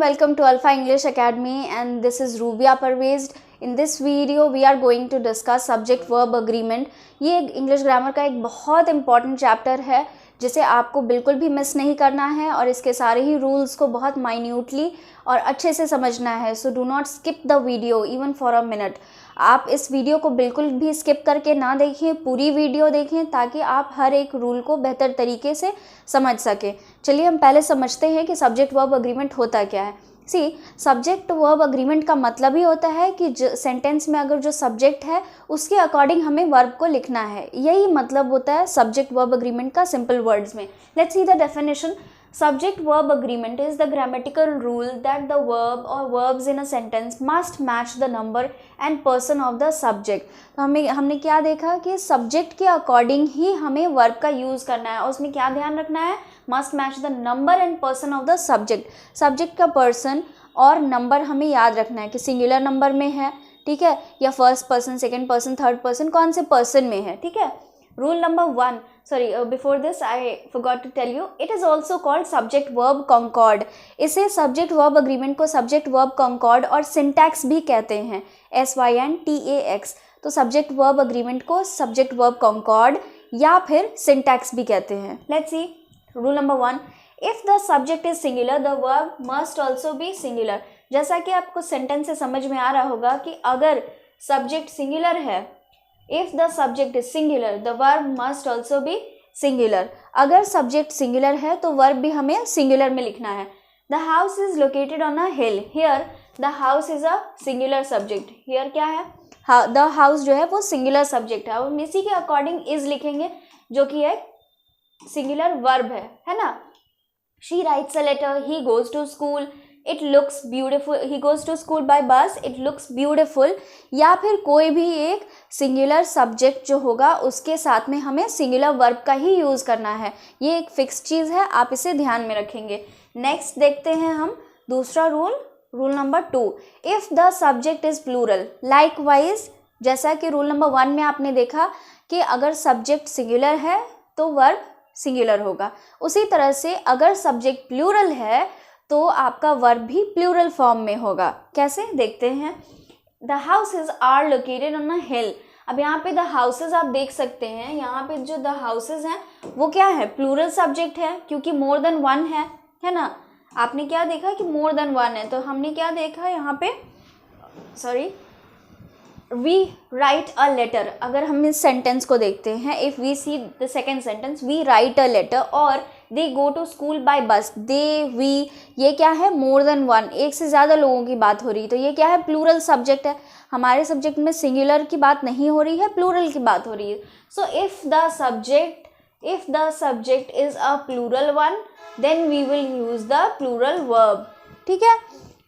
welcome to Alpha English Academy, and this is Rubia Parvez. In this video we are going to discuss subject verb agreement. ये English grammar का एक बहुत important chapter है जिसे आपको बिल्कुल भी मिस नहीं करना है और इसके सारे ही रूल्स को बहुत माइन्यूटली और अच्छे से समझना है. So do not skip the video even for a minute. आप इस वीडियो को बिल्कुल भी स्किप करके ना देखें, पूरी वीडियो देखें ताकि आप हर एक रूल को बेहतर तरीके से समझ सकें. चलिए हम पहले समझते हैं कि सब्जेक्ट वर्ब अग्रीमेंट होता क्या है. सब्जेक्ट वर्ब अग्रीमेंट का मतलब ही होता है कि सेंटेंस में अगर जो सब्जेक्ट है उसके अकॉर्डिंग हमें वर्ब को लिखना है. यही मतलब होता है सब्जेक्ट वर्ब अग्रीमेंट का सिंपल वर्ड्स में. Let's see the definition. Subject verb agreement is the grammatical rule that the verb or verbs in a sentence must match the number and person of the subject. तो हमने क्या देखा कि subject के according ही हमें verb का use करना है और उसमें क्या ध्यान रखना है, must match the number and person of the subject. Subject का पर्सन और नंबर हमें याद रखना है कि सिंगुलर नंबर में है, ठीक है, या first person, second person, third person, कौन से पर्सन में है, ठीक है. Rule number 1, before this I forgot to tell you, it is also called subject verb concord. इसे subject verb agreement को subject verb concord और syntax भी कहते हैं, syntax. तो subject verb agreement को subject verb concord या फिर syntax भी कहते हैं. Let's see. Rule number 1, if the subject is singular, the verb must also be singular. जैसा कि आपको sentence से समझ में आ रहा होगा कि अगर subject singular है, if the subject is singular, the verb must also be singular. अगर subject singular है तो verb भी हमें singular में लिखना है. The house is located on a hill. Here the house is a singular subject. Here क्या है, the house जो है वो singular subject है. अब इसी के according is लिखेंगे जो कि एक singular verb है ना. She writes a letter. He goes to school. It looks beautiful. He goes to school by bus. It looks beautiful. या फिर कोई भी एक सिंगुलर सब्जेक्ट जो होगा उसके साथ में हमें सिंगुलर वर्ब का ही यूज़ करना है. ये एक फिक्स चीज़ है, आप इसे ध्यान में रखेंगे. नेक्स्ट देखते हैं हम दूसरा rule. Rule number 2, if the subject is plural. Likewise जैसा कि रूल नंबर 1 में आपने देखा कि अगर सब्जेक्ट सिंगुलर है तो वर्ब सिंगुलर होगा, उसी तरह से अगर सब्जेक्ट प्लूरल है तो आपका वर्ब भी प्लूरल फॉर्म में होगा. कैसे देखते हैं. The houses are located on a hill. अब यहाँ पे द हाउसेज आप देख सकते हैं, यहाँ पे जो द हाउसेज हैं वो क्या है, प्लूरल सब्जेक्ट है क्योंकि मोर देन वन है ना. आपने क्या देखा कि मोर देन वन है, तो हमने क्या देखा यहाँ पे, वी राइट अ लेटर. अगर हम इस सेंटेंस को देखते हैं, if we see the second sentence, we write a letter और they go to school by bus. They, we, ये क्या है, मोर देन वन, एक से ज़्यादा लोगों की बात हो रही है, तो ये क्या है, प्लूरल सब्जेक्ट है. हमारे सब्जेक्ट में सिंगुलर की बात नहीं हो रही है, प्लूरल की बात हो रही है. So if the subject is a plural one then we will use the plural verb. ठीक है,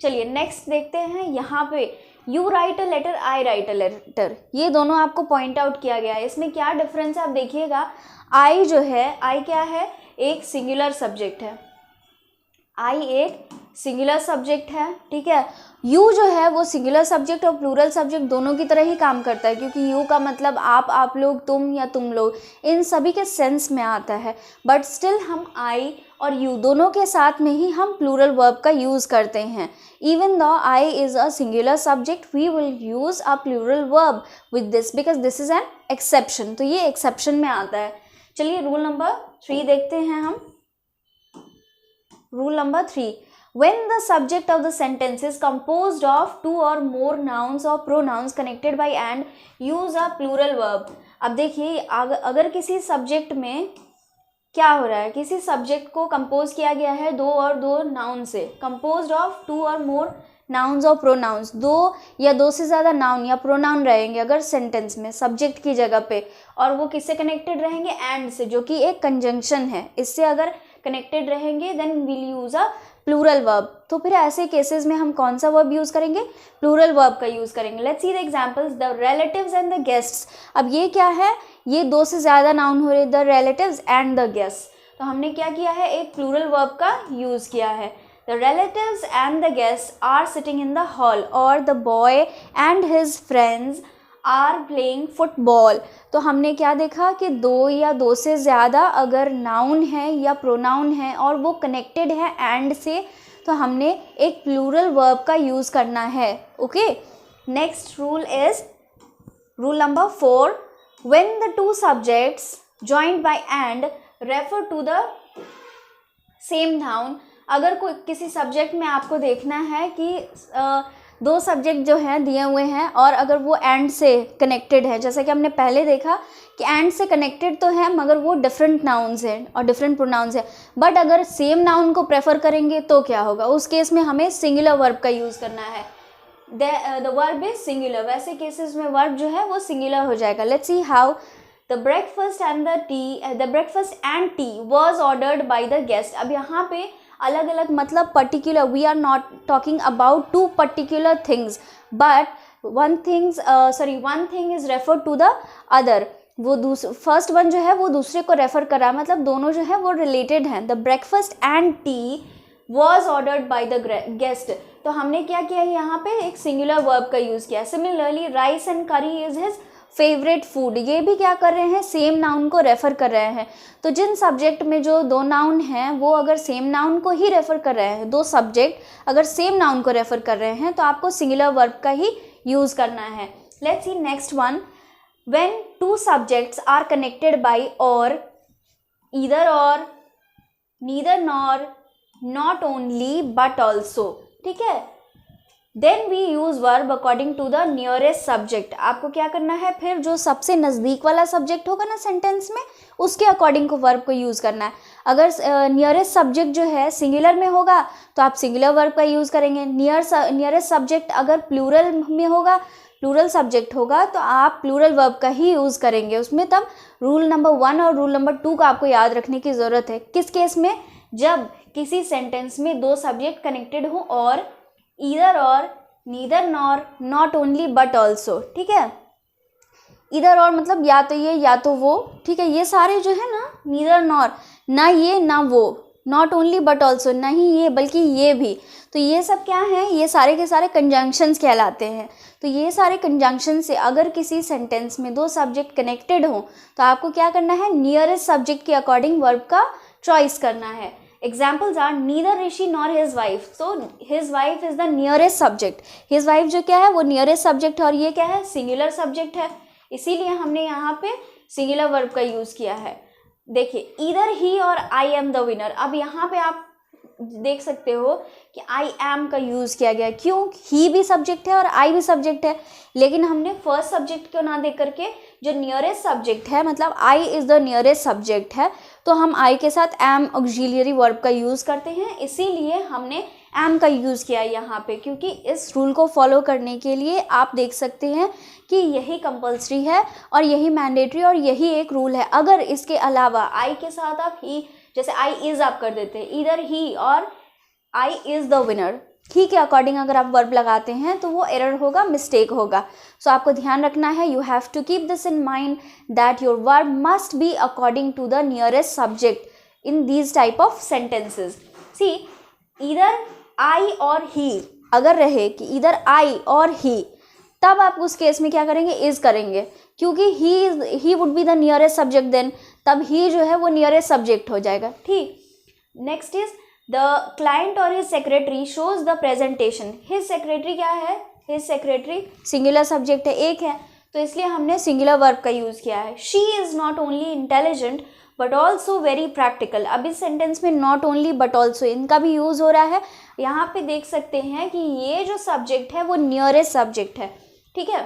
चलिए नेक्स्ट देखते हैं. यहाँ पे you write a letter, I write a letter, ये दोनों आपको पॉइंट आउट किया गया है. इसमें क्या डिफरेंस है आप देखिएगा. आई जो है, आई क्या है, एक सिंगुलर सब्जेक्ट है. आई एक सिंगुलर सब्जेक्ट है, ठीक है. यू जो है वो सिंगुलर सब्जेक्ट और प्लूरल सब्जेक्ट दोनों की तरह ही काम करता है क्योंकि यू का मतलब आप लोग, तुम या तुम लोग, इन सभी के सेंस में आता है. बट स्टिल हम आई और यू दोनों के साथ में ही हम प्लूरल वर्ब का यूज़ करते हैं. Even though I is a singular subject we will use a plural verb with this because this is an exception. तो ये एक्सेप्शन में आता है. चलिए रूल नंबर 3 देखते हैं हम. Rule number 3, when the subject of the sentence is composed of 2 or more nouns or pronouns connected by and, use a plural verb. अब देखिए अगर किसी सब्जेक्ट में क्या हो रहा है, किसी सब्जेक्ट को कंपोज किया गया है 2 और 2 नाउन से, कंपोज्ड ऑफ 2 और मोर नाउन्स और प्रोनाउंस, 2 या 2 से ज़्यादा नाउन या प्रोनाउन रहेंगे अगर सेंटेंस में सब्जेक्ट की जगह पे, और वो किससे कनेक्टेड रहेंगे, एंड से, जो कि एक कंजंक्शन है. इससे अगर कनेक्टेड रहेंगे then will use a plural verb. तो फिर ऐसे केसेस में हम कौन सा वर्ब यूज़ करेंगे, प्लूरल वर्ब का यूज़ करेंगे. Let's see the examples. The relatives and the guests. अब ये क्या है, ये 2 से ज़्यादा नाउन हो रहे, the relatives and the guests. तो हमने क्या किया है, एक प्लूरल वर्ब का यूज़ किया है. The relatives and the guests are sitting in the hall, और the boy and his friends are playing football. तो हमने क्या देखा कि 2 या 2 से ज़्यादा अगर नाउन है या प्रोनाउन है और वो कनेक्टेड है एंड से, तो हमने एक प्लूरल वर्ब का यूज़ करना है। Okay, next rule is rule number 4, when the two subjects joined by and refer to the same noun. अगर कोई किसी सब्जेक्ट में आपको देखना है कि दो सब्जेक्ट जो हैं दिए हुए हैं और अगर वो एंड से कनेक्टेड है, जैसा कि हमने पहले देखा कि एंड से कनेक्टेड तो है मगर वो डिफरेंट नाउन्स हैं और डिफरेंट प्रोनाउंस है, बट अगर सेम नाउन को प्रेफर करेंगे तो क्या होगा, उस केस में हमें सिंगुलर वर्ब का यूज़ करना है। द वर्ब इज सिंगुलर, वैसे केसेस में वर्ब जो है वो सिंगुलर हो जाएगा। Let's see how. The breakfast and tea was ordered by the guest. अब यहाँ पे अलग अलग मतलब particular, we are not talking about two particular things, but one thing is refer to the other. वो फर्स्ट वन जो है वो दूसरे को रेफर कर रहा है, मतलब दोनों जो है वो रिलेटेड हैं। The breakfast and tea was ordered by the guest, तो हमने क्या किया है यहाँ पे एक सिंगुलर वर्ब का यूज़ किया। सिमिलरली राइस एंड करी इज हिज फेवरेट फूड, ये भी क्या कर रहे हैं, सेम नाउन को रेफ़र कर रहे हैं। तो जिन सब्जेक्ट में जो दो नाउन हैं वो अगर सेम नाउन को ही रेफ़र कर रहे हैं, दो सब्जेक्ट अगर सेम नाउन को रेफ़र कर रहे हैं तो आपको सिंगुलर वर्ब का ही यूज़ करना है। Let's see next one. When two subjects are connected by or, either or, neither nor, not only but also, ठीक है, then we use verb according to the nearest subject. आपको क्या करना है, फिर जो सबसे नज़दीक वाला सब्जेक्ट होगा ना सेंटेंस में, उसके अकॉर्डिंग को वर्ब को यूज़ करना है। अगर नियरेस्ट सब्जेक्ट जो है सिंगुलर में होगा तो आप सिंगुलर वर्ब का यूज़ करेंगे। नियरेस्ट सब्जेक्ट अगर प्लूरल में होगा, प्लूरल सब्जेक्ट होगा तो आप प्लूरल वर्ब का ही यूज़ करेंगे उसमें। तब रूल नंबर 1 और रूल नंबर 2 का आपको याद रखने की ज़रूरत है। किस केस में, जब किसी सेंटेंस में दो सब्जेक्ट कनेक्टेड हो और, either or, neither nor, not only but also, ठीक है। ईदर और मतलब या तो ये या तो वो, ठीक है, ये सारे जो है ना, नीदर नॉर, ना ये ना वो, नॉट ओनली बट ऑल्सो, ना ही ये बल्कि ये भी, तो ये सब क्या है, ये सारे के सारे कंजंक्शंस कहलाते हैं। तो ये सारे कंजंक्शन से अगर किसी सेंटेंस में दो सब्जेक्ट कनेक्टेड हो तो आपको क्या करना है, नियरेस्ट सब्जेक्ट के अकॉर्डिंग वर्ब का चॉइस करना है। Examples are neither Rishi nor his wife. So his wife is the nearest subject. His wife जो क्या है वो nearest subject है और ये क्या है, singular subject है, इसीलिए हमने यहाँ पे singular verb का यूज़ किया है। देखिए either he और I am the winner। अब यहाँ पे आप देख सकते हो कि I am का यूज़ किया गया है, क्यों, he भी सब्जेक्ट है और I भी सब्जेक्ट है, लेकिन हमने फर्स्ट सब्जेक्ट को ना देख करके जो नियरेस्ट सब्जेक्ट है, मतलब I is the nearest subject है, तो हम I के साथ am ऑक्सिलियरी वर्ब का यूज़ करते हैं, इसीलिए हमने am का यूज़ किया यहाँ पे। क्योंकि इस रूल को फॉलो करने के लिए आप देख सकते हैं कि यही कंपल्सरी है और यही मैंडेटरी और यही एक रूल है। अगर इसके अलावा I के साथ आप ही, जैसे I इज़ आप कर देते हैं, इधर ही और I इज़ द विनर, ही के अकॉर्डिंग अगर आप वर्ब लगाते हैं तो वो एरर होगा, मिस्टेक होगा। सो आपको ध्यान रखना है, you have to keep this in mind that your verb must be according to the nearest subject in these type of sentences. See इधर आई और ही अगर रहे कि इधर आई और ही, तब आप उस केस में क्या करेंगे, इज़ करेंगे, क्योंकि he would be the nearest subject, then तब ही जो है वो नियरेस्ट सब्जेक्ट हो जाएगा, ठीक। नेक्स्ट इज द क्लाइंट और his secretary shows the presentation. His secretary क्या है, हिज सेक्रेटरी सिंगुलर सब्जेक्ट है, एक है, तो इसलिए हमने सिंगुलर वर्ब का यूज़ किया है। She is not only intelligent but also very practical. अब इस सेंटेंस में नॉट ओनली बट ऑल्सो इनका भी यूज़ हो रहा है। यहाँ पे देख सकते हैं कि ये जो सब्जेक्ट है वो नियरेस्ट सब्जेक्ट है, ठीक है,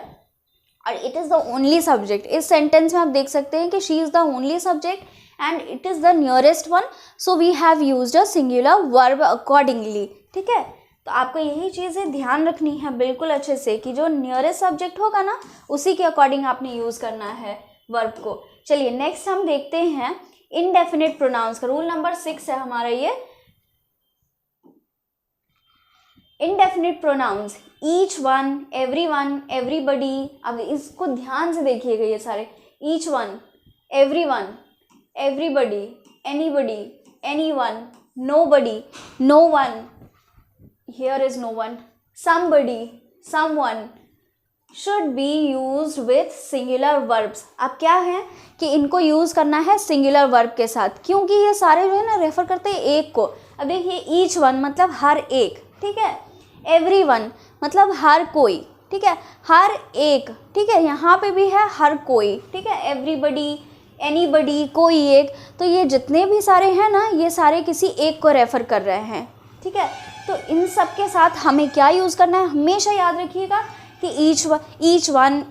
और it is the only subject. इस सेंटेंस में आप देख सकते हैं कि she is the only subject and it is the nearest one, so we have used a singular verb accordingly, ठीक है। तो आपको यही चीज़ें ध्यान रखनी है बिल्कुल अच्छे से कि जो नियरेस्ट सब्जेक्ट होगा ना उसी के अकॉर्डिंग आपने यूज़ करना है वर्ब को। चलिए नेक्स्ट हम देखते हैं इनडेफिनिट प्रोनाउंस का। रूल नंबर 6 है हमारा ये, indefinite pronouns, each one, every one, everybody. अब इसको ध्यान से देखिएगा, ये सारे each one, every one, everybody, anybody, anyone, nobody, no one, here is no one, somebody, someone should be used with singular verbs। अब क्या है कि इनको यूज़ करना है सिंगुलर वर्ब के साथ, क्योंकि ये सारे जो है ना रेफर करते हैं एक को। अब देखिए ईच वन मतलब हर एक, ठीक है, एवरी वन मतलब हर कोई, ठीक है, हर एक, ठीक है, यहाँ पे भी है हर कोई, ठीक है, एवरीबडी, एनीबडी, कोई एक, तो ये जितने भी सारे हैं ना ये सारे किसी एक को रेफ़र कर रहे हैं, ठीक है। तो इन सब के साथ हमें क्या यूज़ करना है, हमेशा याद रखिएगा कि each one,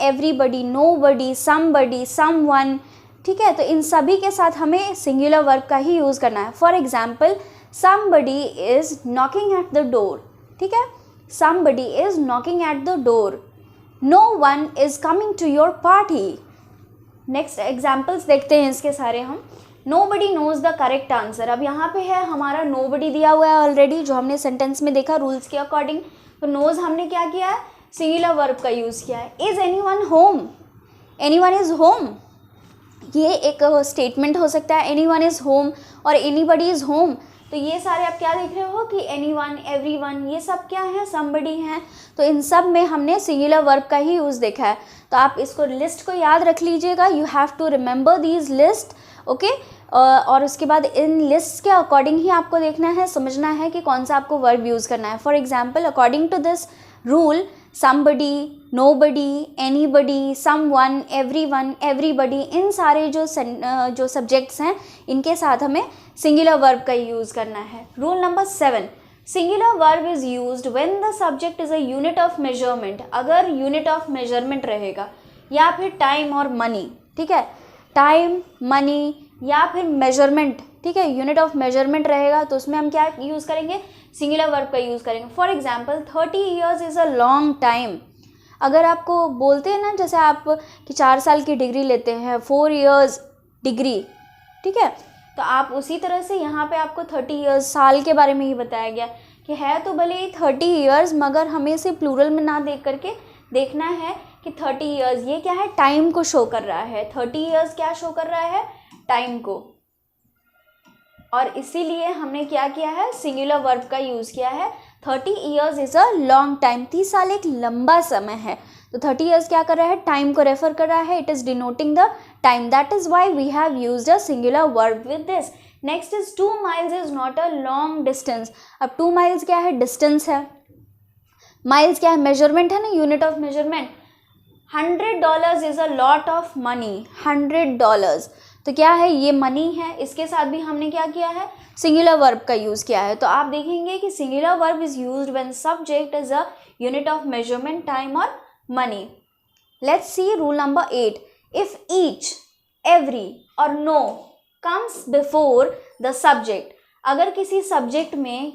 everybody, nobody, somebody, someone, ठीक है। तो इन सभी के साथ हमें सिंगुलर वर्ब का ही यूज़ करना है। For example somebody is knocking at the door, ठीक है, somebody is knocking at the door, no one is coming to your party। Next examples देखते हैं इसके सारे हम। nobody knows the correct answer, अब यहाँ पे है हमारा nobody दिया हुआ है ऑलरेडी, जो हमने सेंटेंस में देखा रूल्स के अकॉर्डिंग। तो knows हमने क्या किया है, सिंगुलर वर्ब का यूज़ किया है। is anyone home, anyone is home, ये एक स्टेटमेंट हो सकता है, anyone is home और anybody is home। तो ये सारे आप क्या देख रहे हो कि anyone, everyone, ये सब क्या है, somebody हैं। तो इन सब में हमने सिंगुलर वर्ब का ही यूज़ देखा है। तो आप इसको लिस्ट को याद रख लीजिएगा, you have to remember these list, okay. और उसके बाद इन लिस्ट के अकॉर्डिंग ही आपको देखना है, समझना है कि कौन सा आपको वर्ब यूज़ करना है। For example according to this rule, somebody, nobody, anybody, someone, everyone, everybody, इन सारे जो सब्जेक्ट्स हैं इनके साथ हमें सिंगुलर वर्ब का यूज़ करना है। Rule number 7, singular verb is used when the subject is a unit of measurement, अगर यूनिट ऑफ मेजरमेंट रहेगा, या फिर टाइम और मनी, ठीक है, टाइम, मनी या फिर मेजरमेंट, ठीक है, यूनिट ऑफ मेजरमेंट रहेगा तो उसमें हम क्या यूज़ करेंगे, सिंगुलर वर्ब का यूज़ करेंगे। For example 30 years is a long time, अगर आपको बोलते हैं ना जैसे आप कि 4 साल की डिग्री लेते हैं, 4 इयर्स डिग्री, ठीक है, तो आप उसी तरह से यहाँ पे आपको 30 ईयर्स साल के बारे में ही बताया गया कि है तो भले ही 30 ईयर्स, मगर हमें इसे प्लूरल में ना देख करके देखना है कि 30 ईयर्स ये क्या है, टाइम को शो कर रहा है। 30 ईयर्स क्या शो कर रहा है, टाइम को, और इसीलिए हमने क्या किया है, सिंगुलर वर्ब का यूज़ किया है। 30 years is a long time, 30 साल एक लंबा समय है। तो 30 ईयर्स क्या कर रहा है, टाइम को रेफर कर रहा है, it is denoting the time, that is why we have used a singular verb with this. Next is 2 miles is not a long distance. अब 2 माइल्स क्या है, डिस्टेंस है, माइल्स क्या है, मेजरमेंट है ना, unit of measurement. $100 is a lot of money, $100 तो क्या है, ये मनी है, इसके साथ भी हमने क्या किया है, सिंगुलर वर्ब का यूज़ किया है। तो आप देखेंगे कि singular verb is used when subject is a unit of measurement, time और money. Let's see rule number 8, if each, every और no comes before the subject, अगर किसी सब्जेक्ट में,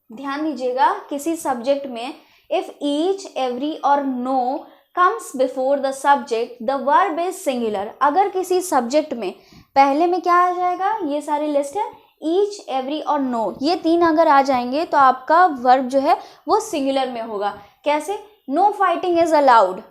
ध्यान दीजिएगा, किसी सब्जेक्ट में इफ़ ईच, एवरी और no comes before the subject the verb is singular, अगर किसी सब्जेक्ट में पहले में क्या आ जाएगा, ये सारी लिस्ट है, ईच, एवरी और नो, ये 3 अगर आ जाएंगे तो आपका वर्ब जो है वो सिंगुलर में होगा। कैसे, no fighting is allowed,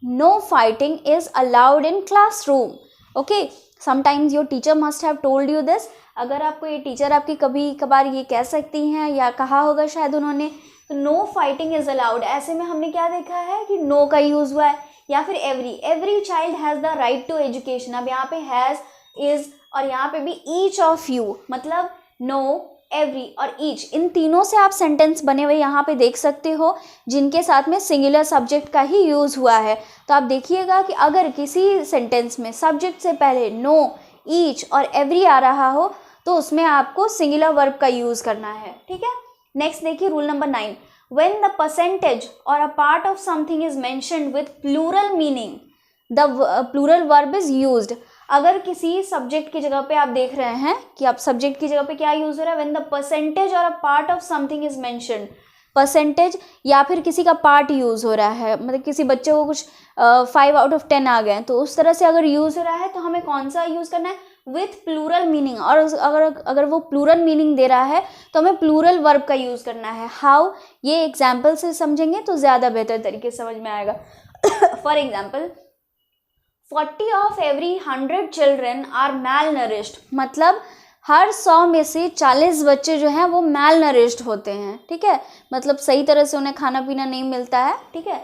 no fighting is allowed in classroom, okay. Sometimes your teacher must have told you this, अगर आपको ये टीचर आपकी कभी कभार ये कह सकती हैं या कहा होगा शायद उन्होंने, तो नो फाइटिंग इज अलाउड, ऐसे में हमने क्या देखा है कि नो का यूज़ हुआ है। या फिर every child has the right to education, अब यहाँ पे हैज़, इज़ और यहाँ पे भी ईच ऑफ यू, मतलब नो, एवरी और ईच, इन तीनों से आप सेंटेंस बने हुए यहाँ पे देख सकते हो जिनके साथ में सिंगुलर सब्जेक्ट का ही यूज़ हुआ है। तो आप देखिएगा कि अगर किसी सेंटेंस में सब्जेक्ट से पहले नो, ईच और एवरी आ रहा हो तो उसमें आपको सिंगुलर वर्ब का यूज़ करना है, ठीक है। नेक्स्ट देखिए rule number 9, when the percentage or a part of something is mentioned with plural meaning the plural verb is used, अगर किसी सब्जेक्ट की जगह पे आप देख रहे हैं कि आप सब्जेक्ट की जगह पे क्या यूज़ हो रहा है, when the percentage or a part of something is mentioned, percentage या फिर किसी का पार्ट यूज़ हो रहा है, मतलब किसी बच्चे को कुछ 5 आउट ऑफ 10 आ गए, तो उस तरह से अगर यूज़ हो रहा है तो हमें कौन सा यूज़ करना है, विथ प्लूरल मीनिंग, और अगर वो प्लूरल मीनिंग दे रहा है तो हमें प्लूरल वर्ब का यूज़ करना है। हाउ, ये एग्जाम्पल से समझेंगे तो ज़्यादा बेहतर तरीके से समझ में आएगा। For example 40 of every 100 children are malnourished, मतलब हर 100 में से 40 बच्चे जो हैं वो मैल नरिश्ड होते हैं, ठीक है, मतलब सही तरह से उन्हें खाना पीना नहीं मिलता है, ठीक है।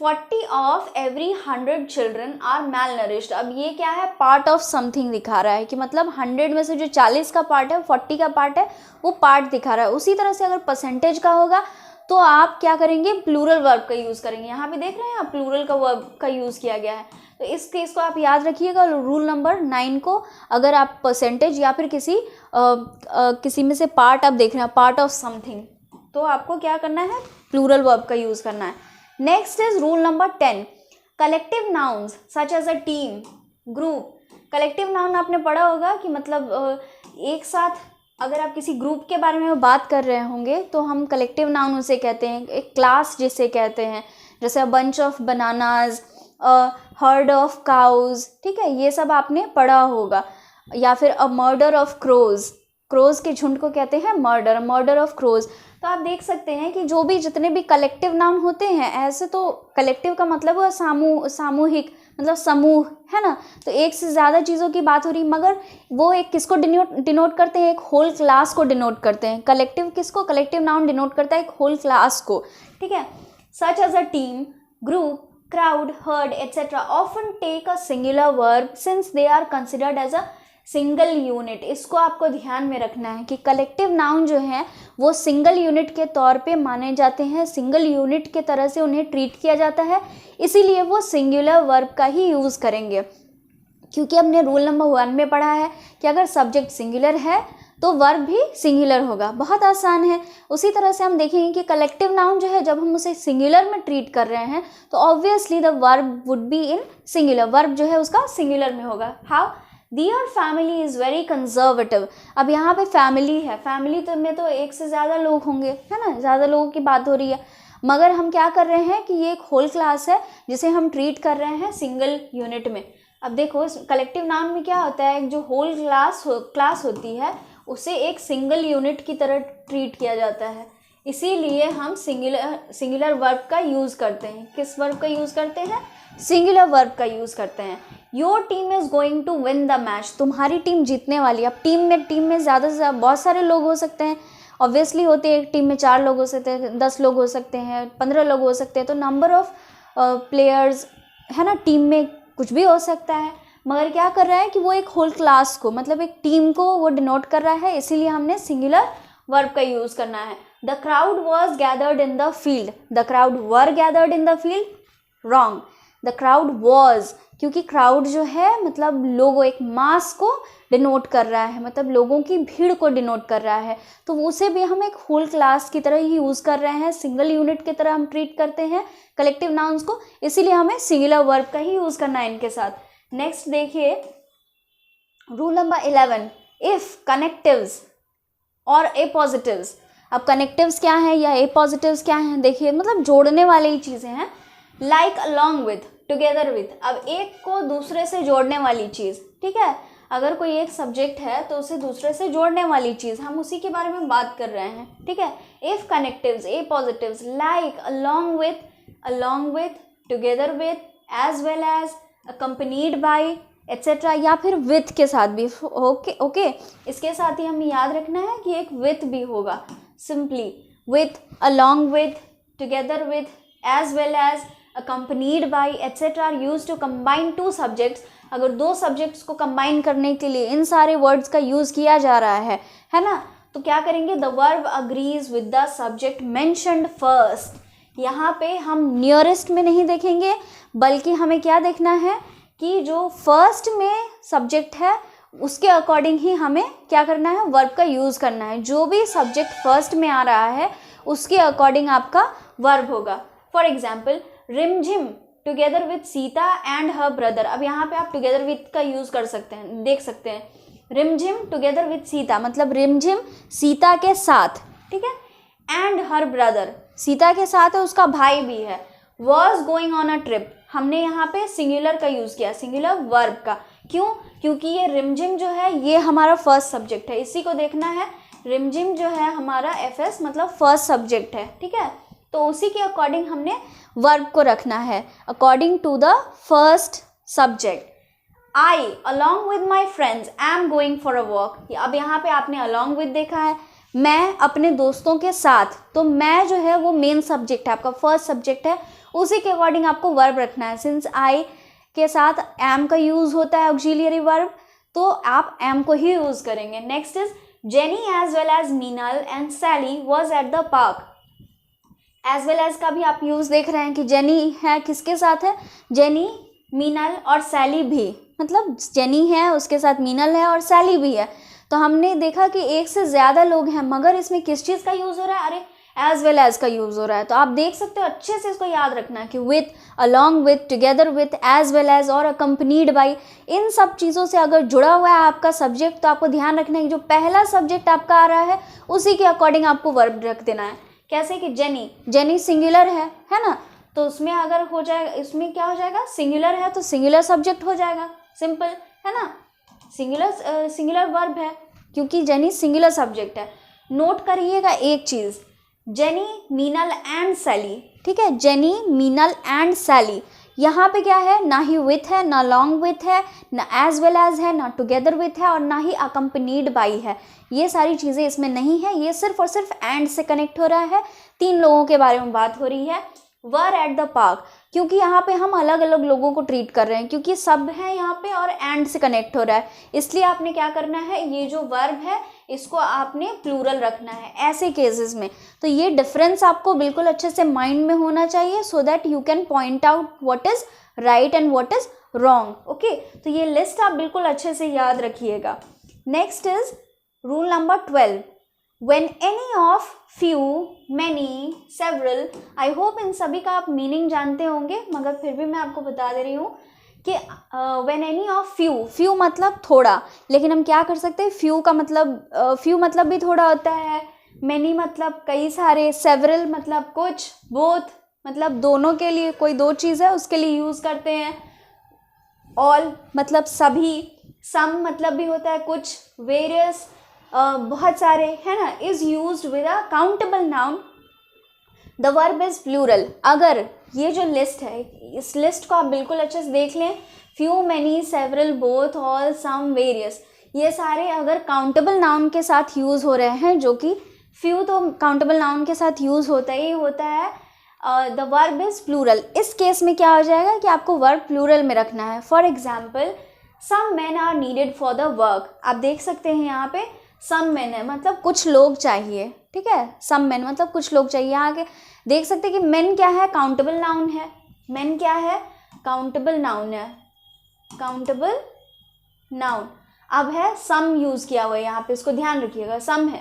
40 of every 100 children are malnourished. अब ये क्या है, पार्ट ऑफ समथिंग दिखा रहा है कि मतलब 100 में से जो 40 का पार्ट है, 40 का पार्ट है, वो पार्ट दिखा रहा है। उसी तरह से अगर परसेंटेज का होगा तो आप क्या करेंगे, प्लूरल वर्ब का यूज़ करेंगे। यहाँ पे देख रहे हैं आप, प्लूरल का वर्ब का यूज़ किया गया है। तो इस केस को आप याद रखिएगा, रूल नंबर 9 को। अगर आप परसेंटेज या फिर किसी में से पार्ट आप देख रहे हैं, पार्ट ऑफ समथिंग, तो आपको क्या करना है, प्लूरल वर्ब का यूज़ करना है। Next is rule number 10, collective nouns such as a team, group. Collective noun आपने पढ़ा होगा कि मतलब एक साथ अगर आप किसी ग्रुप के बारे में बात कर रहे होंगे तो हम कलेक्टिव नाउन उसे कहते हैं, एक क्लास जिसे कहते हैं, जैसे a bunch of bananas, herd of cows, ठीक है, ये सब आपने पढ़ा होगा। या फिर a murder of crows, crows के झुंड को कहते हैं मर्डर, मर्डर ऑफ क्रोज। तो आप देख सकते हैं कि जो भी जितने भी कलेक्टिव नाउन होते हैं, ऐसे तो कलेक्टिव का मतलब है सामूहिक, मतलब समूह, है ना। तो एक से ज़्यादा चीज़ों की बात हो रही, मगर वो एक किसको डिनोट करते हैं, एक होल क्लास को डिनोट करते हैं। कलेक्टिव किसको, कलेक्टिव नाउन डिनोट करता है एक होल क्लास को, ठीक है। Such as a team, group, crowd, herd, etc. often take a singular verb since they are considered as a single unit। इसको आपको ध्यान में रखना है कि कलेक्टिव नाउन जो है वो सिंगल यूनिट के तौर पे माने जाते हैं, सिंगल यूनिट के तरह से उन्हें ट्रीट किया जाता है, इसीलिए वो सिंगुलर वर्ब का ही यूज़ करेंगे। क्योंकि हमने रूल नंबर 1 में पढ़ा है कि अगर सब्जेक्ट सिंगुलर है तो वर्ब भी सिंगुलर होगा, बहुत आसान है। उसी तरह से हम देखेंगे कि कलेक्टिव नाउन जो है, जब हम उसे सिंगुलर में ट्रीट कर रहे हैं तो obviously the verb would be in singular, verb जो है उसका सिंगुलर में होगा। How, their family is very conservative. अब यहाँ पे फैमिली है, फैमिली तो में तो एक से ज़्यादा लोग होंगे, है ना, ज़्यादा लोगों की बात हो रही है, मगर हम क्या कर रहे हैं कि ये एक होल क्लास है जिसे हम ट्रीट कर रहे हैं सिंगल यूनिट में। अब देखो कलेक्टिव नाउन में क्या होता है, एक जो होल क्लास होती है उसे एक सिंगल यूनिट की तरह ट्रीट किया जाता है, इसीलिए हम सिंगुलर वर्ब का यूज़ करते हैं। किस वर्ब का यूज़ करते हैं, सिंगुलर वर्ब का यूज़ करते हैं। Your team is going to win the match, तुम्हारी टीम जीतने वाली है। अब टीम में ज़्यादा से ज़्यादा बहुत सारे लोग हो सकते हैं, ऑब्वियसली होते हैं, एक टीम में 4 लोग हो सकते हैं, 10 लोग हो सकते हैं, 15 लोग हो सकते हैं, तो नंबर ऑफ प्लेयर्स, है ना, टीम में कुछ भी हो सकता है, मगर क्या कर रहा है कि वो एक होल क्लास को, मतलब एक टीम को वो डिनोट कर रहा है, इसीलिए हमने सिंगुलर वर्ब का यूज़ करना है। The crowd was gathered in the field, the crowd were gathered in the field, wrong, the crowd was, क्योंकि क्राउड जो है मतलब लोगों, एक मास को डिनोट कर रहा है, मतलब लोगों की भीड़ को डिनोट कर रहा है, तो उसे भी हम एक होल क्लास की तरह ही यूज़ कर रहे हैं, सिंगल यूनिट की तरह हम ट्रीट करते हैं कलेक्टिव नाउन्स को, इसीलिए हमें सिंगुलर वर्ब का ही यूज़ करना है इनके साथ। नेक्स्ट देखिए रूल नंबर 11, इफ कनेक्टिव्स और ए पॉजिटिव्स। अब कनेक्टिव्स क्या है या ए पॉजिटिव्स क्या हैं, देखिए मतलब जोड़ने वाली ही चीज़ें हैं। Like along with, together with, अब एक को दूसरे से जोड़ने वाली चीज़, ठीक है, अगर कोई एक सब्जेक्ट है तो उसे दूसरे से जोड़ने वाली चीज़, हम उसी के बारे में बात कर रहे हैं, ठीक है। If connectives, a positives, like along with, together with, as well as, accompanied by, etc. या फिर with के साथ भी, ओके। इसके साथ ही हमें याद रखना है कि एक with भी होगा, simply with, along with, together with, as well as, accompanied by, etc. are used to combine two subjects। अगर 2 सब्जेक्ट्स को कंबाइन करने के लिए इन सारे वर्ड्स का यूज़ किया जा रहा है ना, तो क्या करेंगे, the verb agrees with the subject mentioned first. यहाँ पे हम नियरेस्ट में नहीं देखेंगे, बल्कि हमें क्या देखना है कि जो फर्स्ट में सब्जेक्ट है उसके अकॉर्डिंग ही हमें क्या करना है, वर्ब का यूज़ करना है। जो भी सब्जेक्ट फर्स्ट में आ रहा है उसके अकॉर्डिंग आपका वर्ब होगा। फॉर एग्जाम्पल, रिमझिम together with Sita and her brother. अब यहाँ पे आप टुगेदर विथ का यूज़ कर सकते हैं, देख सकते हैं, रिमझिम टुगेदर विथ सीता, मतलब रिमझिम सीता के साथ, ठीक है, एंड हर ब्रदर, सीता के साथ है, उसका भाई भी है। Was going on a trip, हमने यहाँ पे सिंगुलर का यूज़ किया, सिंगुलर वर्ब का, क्यों, क्योंकि ये रिमझिम जो है ये हमारा फर्स्ट सब्जेक्ट है, इसी को देखना है। रिमझिम जो है हमारा एफएस मतलब फर्स्ट सब्जेक्ट है, ठीक है, तो उसी के अकॉर्डिंग हमने वर्ब को रखना है, according to the first subject. I along with my friends am going for a walk, अब यहाँ पे आपने अलॉन्ग विद देखा है, मैं अपने दोस्तों के साथ, तो मैं जो है वो मेन सब्जेक्ट है, आपका फर्स्ट सब्जेक्ट है, उसी के अकॉर्डिंग आपको वर्ब रखना है। सिंस आई के साथ एम का यूज होता है ऑक्सिलियरी वर्ब, तो आप एम को ही यूज करेंगे। Next is Jenny as well as Meenal and Sally was at the park. As well as का भी आप यूज देख रहे हैं कि जेनी है, किसके साथ है, जेनी, मीनल और सैली भी, मतलब जेनी है उसके साथ मीनल है और सैली भी है। तो हमने देखा कि एक से ज़्यादा लोग हैं, मगर इसमें किस चीज़ का यूज़ हो रहा है, अरे एज वेल एज का यूज़ हो रहा है। तो आप देख सकते हो, अच्छे से इसको याद रखना है कि with, along with, together with, as well as और अकम्पनीड बाई, इन सब चीज़ों से अगर जुड़ा हुआ है आपका सब्जेक्ट, तो आपको ध्यान रखना है कि जो पहला सब्जेक्ट आपका आ रहा है उसी के अकॉर्डिंग आपको वर्ब रख देना है। कैसे कि जेनी, जेनी सिंगुलर है ना, तो उसमें अगर हो जाएगा, इसमें क्या हो जाएगा, सिंगुलर है तो सिंगुलर सब्जेक्ट हो जाएगा, सिंपल है ना, सिंगुलर वर्ब है क्योंकि जेनी सिंगुलर सब्जेक्ट है। नोट करिएगा एक चीज़, जेनी, मीनल एंड सैली, ठीक है, जेनी, मीनल एंड सैली, यहाँ पे क्या है, ना ही विथ है, ना लॉन्ग विथ है, ना एज वेल एज है, ना टुगेदर विथ है और ना ही अकम्पनीड बाई है। ये सारी चीज़ें इसमें नहीं है, ये सिर्फ और सिर्फ एंड से कनेक्ट हो रहा है। 3 लोगों के बारे में बात हो रही है। वर एट द पार्क, क्योंकि यहाँ पे हम अलग अलग लोगों को ट्रीट कर रहे हैं, क्योंकि सब है यहाँ पे और एंड से कनेक्ट हो रहा है, इसलिए आपने क्या करना है, ये जो वर्ब है इसको आपने प्लूरल रखना है ऐसे केसेस में। तो ये डिफरेंस आपको बिल्कुल अच्छे से माइंड में होना चाहिए, so that you can point out what is right and what is wrong. Okay, तो ये लिस्ट आप बिल्कुल अच्छे से याद रखिएगा। Next is rule number 12, when any of, few, many, several, I hope इन सभी का आप मीनिंग जानते होंगे, मगर फिर भी मैं आपको बता दे रही हूँ कि when any of few, few मतलब थोड़ा, लेकिन हम क्या कर सकते हैं, few का मतलब few मतलब भी थोड़ा होता है, many मतलब कई सारे, several मतलब कुछ, both मतलब दोनों के लिए, कोई 2 चीज़ है उसके लिए यूज़ करते हैं, all मतलब सभी, some मतलब भी होता है कुछ, various बहुत सारे, है ना, is used with a countable noun, the verb is plural. अगर ये जो लिस्ट है, इस लिस्ट को आप बिल्कुल अच्छे से देख लें, few, many, several, both, all, some, various, ये सारे अगर काउंटेबल नाउन के साथ यूज़ हो रहे हैं, जो कि फ्यू तो काउंटेबल नाउन के साथ यूज़ होता ही होता है, द वर्ब इज प्लूरल। इस केस में क्या हो जाएगा कि आपको वर्ब प्लूरल में रखना है। For example, some man are needed for the work, आप देख सकते हैं यहाँ पे सम मैन है, मतलब कुछ लोग चाहिए, ठीक है, सम मैन मतलब कुछ लोग चाहिए। आगे देख सकते हैं कि मैन क्या है, काउंटेबल नाउन है, मैन क्या है, काउंटेबल नाउन है, काउंटेबल नाउन। अब है सम यूज़ किया हुआ है यहाँ पे, इसको ध्यान रखिएगा, सम है,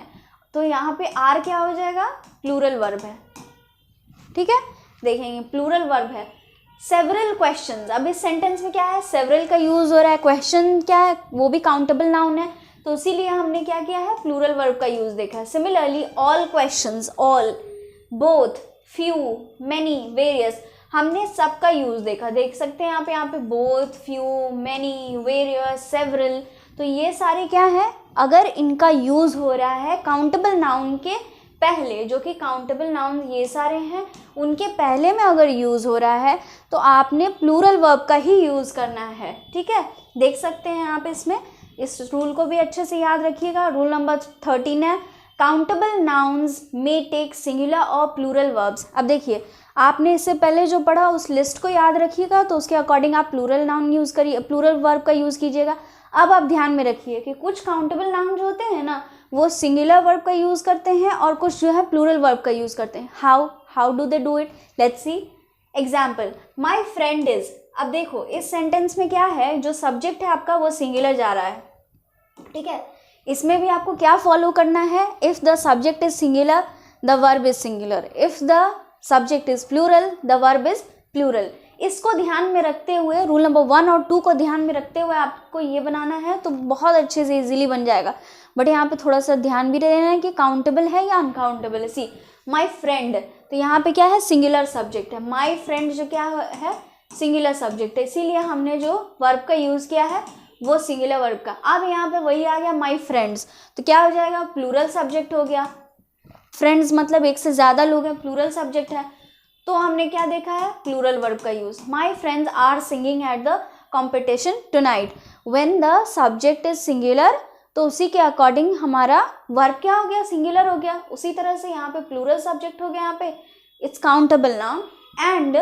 तो यहाँ पे आर क्या हो जाएगा, प्लूरल वर्ब है, ठीक है, देखेंगे प्लूरल वर्ब है। सेवरल क्वेश्चंस, अब इस सेंटेंस में क्या है, सेवरल का यूज़ हो रहा है, क्वेश्चन क्या है, वो भी काउंटेबल नाउन है, तो इसीलिए हमने क्या किया है, प्लूरल वर्ब का यूज देखा है। Similarly all questions, all, both, few, many, various, हमने सबका यूज देखा, देख सकते हैं यहाँ पे both, few, many, various, several, तो ये सारे क्या है, अगर इनका यूज हो रहा है काउंटेबल नाउन के पहले, जो कि काउंटेबल नाउन ये सारे हैं, उनके पहले में अगर यूज हो रहा है तो आपने प्लूरल वर्ब का ही यूज करना है, ठीक है। देख सकते हैं यहाँ पे, इसमें इस रूल को भी अच्छे से याद रखिएगा। रूल नंबर 13 है, countable nouns may take singular और प्लूरल वर्ब्स। अब देखिए, आपने इससे पहले जो पढ़ा उस लिस्ट को याद रखिएगा, तो उसके अकॉर्डिंग आप प्लूरल नाउन यूज़ करिए, प्लूरल वर्ब का यूज़ कीजिएगा। अब आप ध्यान में रखिए कि कुछ काउंटेबल नाउन जो होते हैं ना, वो सिंगुलर वर्ब का यूज़ करते हैं और कुछ जो है प्लूरल वर्ब का यूज़ करते हैं। How do they do it, let's see. Example, my friend is. अब देखो इस सेंटेंस में क्या है, जो सब्जेक्ट है आपका वो सिंगुलर जा रहा है, ठीक है। इसमें भी आपको क्या फॉलो करना है, if the subject is singular the verb is singular, if the subject is plural the verb is plural. इसको ध्यान में रखते हुए, रूल नंबर 1 और 2 को ध्यान में रखते हुए आपको ये बनाना है, तो बहुत अच्छे से इजीली बन जाएगा। बट यहाँ पे थोड़ा सा ध्यान भी देना है कि काउंटेबल है या अनकाउंटेबल है। सी, माई फ्रेंड, तो यहाँ पे क्या है, सिंगुलर सब्जेक्ट है, माई फ्रेंड जो क्या है, सिंगुलर सब्जेक्ट है, इसीलिए हमने जो वर्ब का यूज़ किया है वो सिंगुलर वर्ब का। अब यहाँ पे वही आ गया माई फ्रेंड्स, तो क्या हो जाएगा, प्लूरल सब्जेक्ट हो गया। फ्रेंड्स मतलब एक से ज़्यादा लोग हैं, प्लूरल सब्जेक्ट है, तो हमने क्या देखा है, प्लूरल वर्ब का use. My friends are singing at the competition tonight, when the subject is singular तो उसी के अकॉर्डिंग हमारा वर्ब क्या हो गया, सिंगुलर हो गया। उसी तरह से यहाँ पे प्लूरल सब्जेक्ट हो गया, यहाँ पे it's countable noun and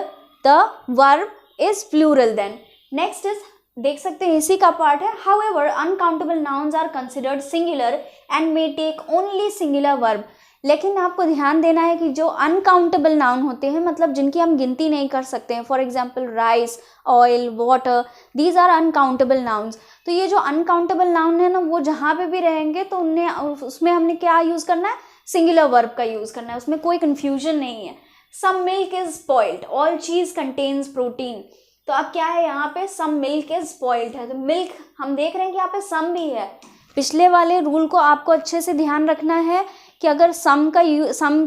the verb is plural. Then next is, देख सकते हैं इसी का पार्ट है, however uncountable nouns are considered singular and may take only singular verb. लेकिन आपको ध्यान देना है कि जो अनकाउंटेबल नाउन होते हैं, मतलब जिनकी हम गिनती नहीं कर सकते हैं, for example rice, oil, water, these are uncountable nouns. तो ये जो अनकाउंटेबल नाउन है ना, वो जहाँ पे भी रहेंगे तो उन्हें, उसमें हमने क्या यूज़ करना है, सिंगुलर वर्ब का यूज़ करना है, उसमें कोई कन्फ्यूजन नहीं है। Some milk is spoiled, all cheese contains protein. तो अब क्या है यहाँ पे, सम मिल्क इज स्पॉइल्ड है, तो मिल्क हम देख रहे हैं कि यहाँ पे सम भी है। पिछले वाले रूल को आपको अच्छे से ध्यान रखना है कि अगर सम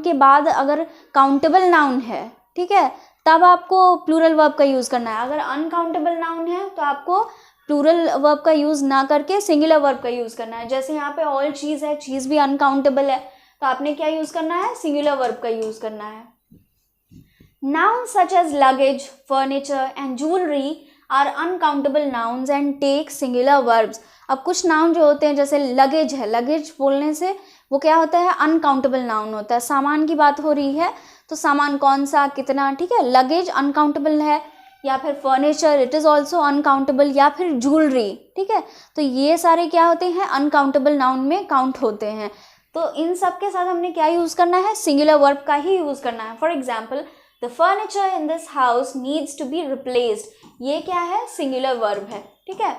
के बाद अगर काउंटेबल नाउन है, ठीक है, तब आपको प्लूरल वर्ब का यूज़ करना है। अगर अनकाउंटेबल नाउन है तो आपको प्लूरल वर्ब का यूज़ ना करके सिंगुलर वर्ब का यूज़ करना है। जैसे यहाँ पे ऑल चीज़ है, चीज़ भी अनकाउंटेबल है, तो आपने क्या यूज़ करना है, सिंगुलर वर्ब का यूज़ करना है। Nouns such as luggage, furniture and jewelry are uncountable nouns and take singular verbs। अब कुछ नाउन जो होते हैं, जैसे लगेज है, लगेज बोलने से वो क्या होता है, अनकाउंटेबल नाउन होता है। सामान की बात हो रही है तो सामान कौन सा, कितना, ठीक है, लगेज अनकाउंटेबल है। या फिर furniture, it is also uncountable. या फिर ज्वेलरी, ठीक है, तो ये सारे क्या होते हैं, अनकाउंटेबल नाउन में काउंट होते हैं। तो इन सब के साथ हमने क्या यूज़ करना है, सिंगुलर वर्ब का ही यूज़ करना है। For example, the furniture in this house needs to be replaced, ये क्या है, सिंगुलर वर्ब है, ठीक है,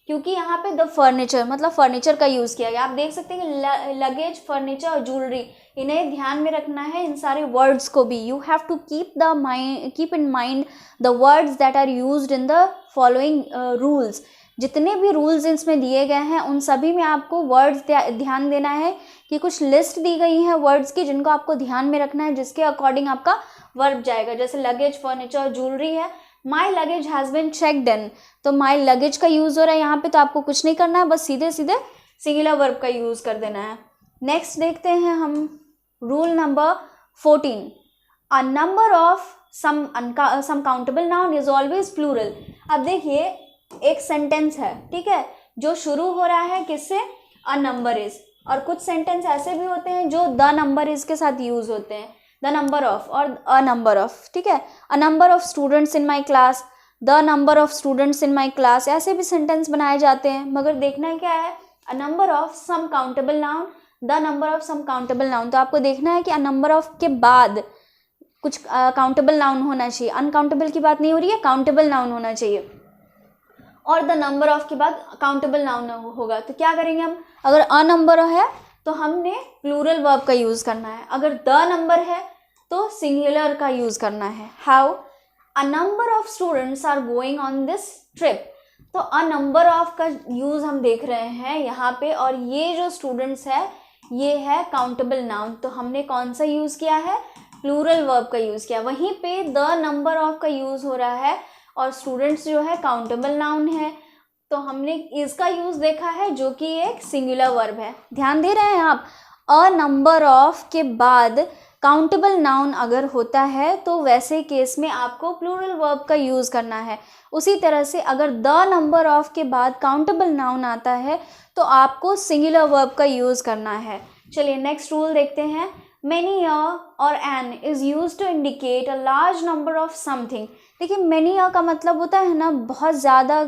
क्योंकि यहाँ पे द फर्नीचर मतलब फर्नीचर का यूज़ किया गया। आप देख सकते हैं कि लगेज, फर्नीचर और ज्वेलरी, इन्हें ध्यान में रखना है, इन सारे वर्ड्स को भी। You have to keep in mind the words that are used in the following rules. जितने भी रूल्स इसमें दिए गए हैं उन सभी में आपको वर्ड्स ध्यान देना है कि कुछ लिस्ट दी गई है वर्ड्स की, जिनको आपको ध्यान में रखना है, जिसके अकॉर्डिंग आपका वर्ब जाएगा। जैसे लगेज, फर्नीचर और ज्वेलरी है, my luggage has been checked in, तो माई लगेज का यूज़ हो रहा है यहाँ पे, तो आपको कुछ नहीं करना है, बस सीधे सीधे सिंगुलर वर्ब का यूज़ कर देना है। नेक्स्ट देखते हैं हम rule number 14, a number of some countable noun is always plural. अब देखिए एक सेंटेंस है, ठीक है, जो शुरू हो रहा है किससे, अ नंबर इज, और कुछ सेंटेंस ऐसे भी होते हैं जो द नंबर इज के साथ यूज होते हैं, द नंबर ऑफ और अ नंबर ऑफ, ठीक है, a number of students in my class, the number of students in my class, ऐसे भी सेंटेंस बनाए जाते हैं। मगर देखना क्या है, a number of some countable noun, the number of some countable noun. तो आपको देखना है कि अ नंबर ऑफ के बाद कुछ काउंटेबल नाउन होना चाहिए, अनकाउंटेबल की बात नहीं हो रही है, काउंटेबल नाउन होना चाहिए, और द नंबर ऑफ के बाद काउंटेबल नाउन होगा। तो क्या करेंगे हम, अगर अ नंबर है तो हमने प्लूरल वर्ब का यूज़ करना है, अगर द नंबर है तो सिंगुलर का यूज़ करना है। How, a number of students are going on this trip, तो अ नंबर ऑफ का यूज़ हम देख रहे हैं यहाँ पे, और ये जो स्टूडेंट्स है ये है काउंटेबल नाउन, तो हमने कौन सा यूज़ किया है, प्लूरल वर्ब का यूज़ किया। वहीं पे द नंबर ऑफ का यूज़ हो रहा है और स्टूडेंट्स जो है काउंटेबल नाउन है, तो हमने इसका यूज़ देखा है जो कि एक सिंगुलर वर्ब है। ध्यान दे रहे हैं आप, अ नंबर ऑफ के बाद काउंटेबल नाउन अगर होता है तो वैसे केस में आपको प्लूरल वर्ब का यूज़ करना है। उसी तरह से अगर द नंबर ऑफ के बाद काउंटेबल नाउन आता है तो आपको सिंगुलर वर्ब का यूज़ करना है। चलिए नेक्स्ट रूल देखते हैं, many और an is used to indicate a large number of something। देखिए many का मतलब होता है ना, बहुत ज़्यादा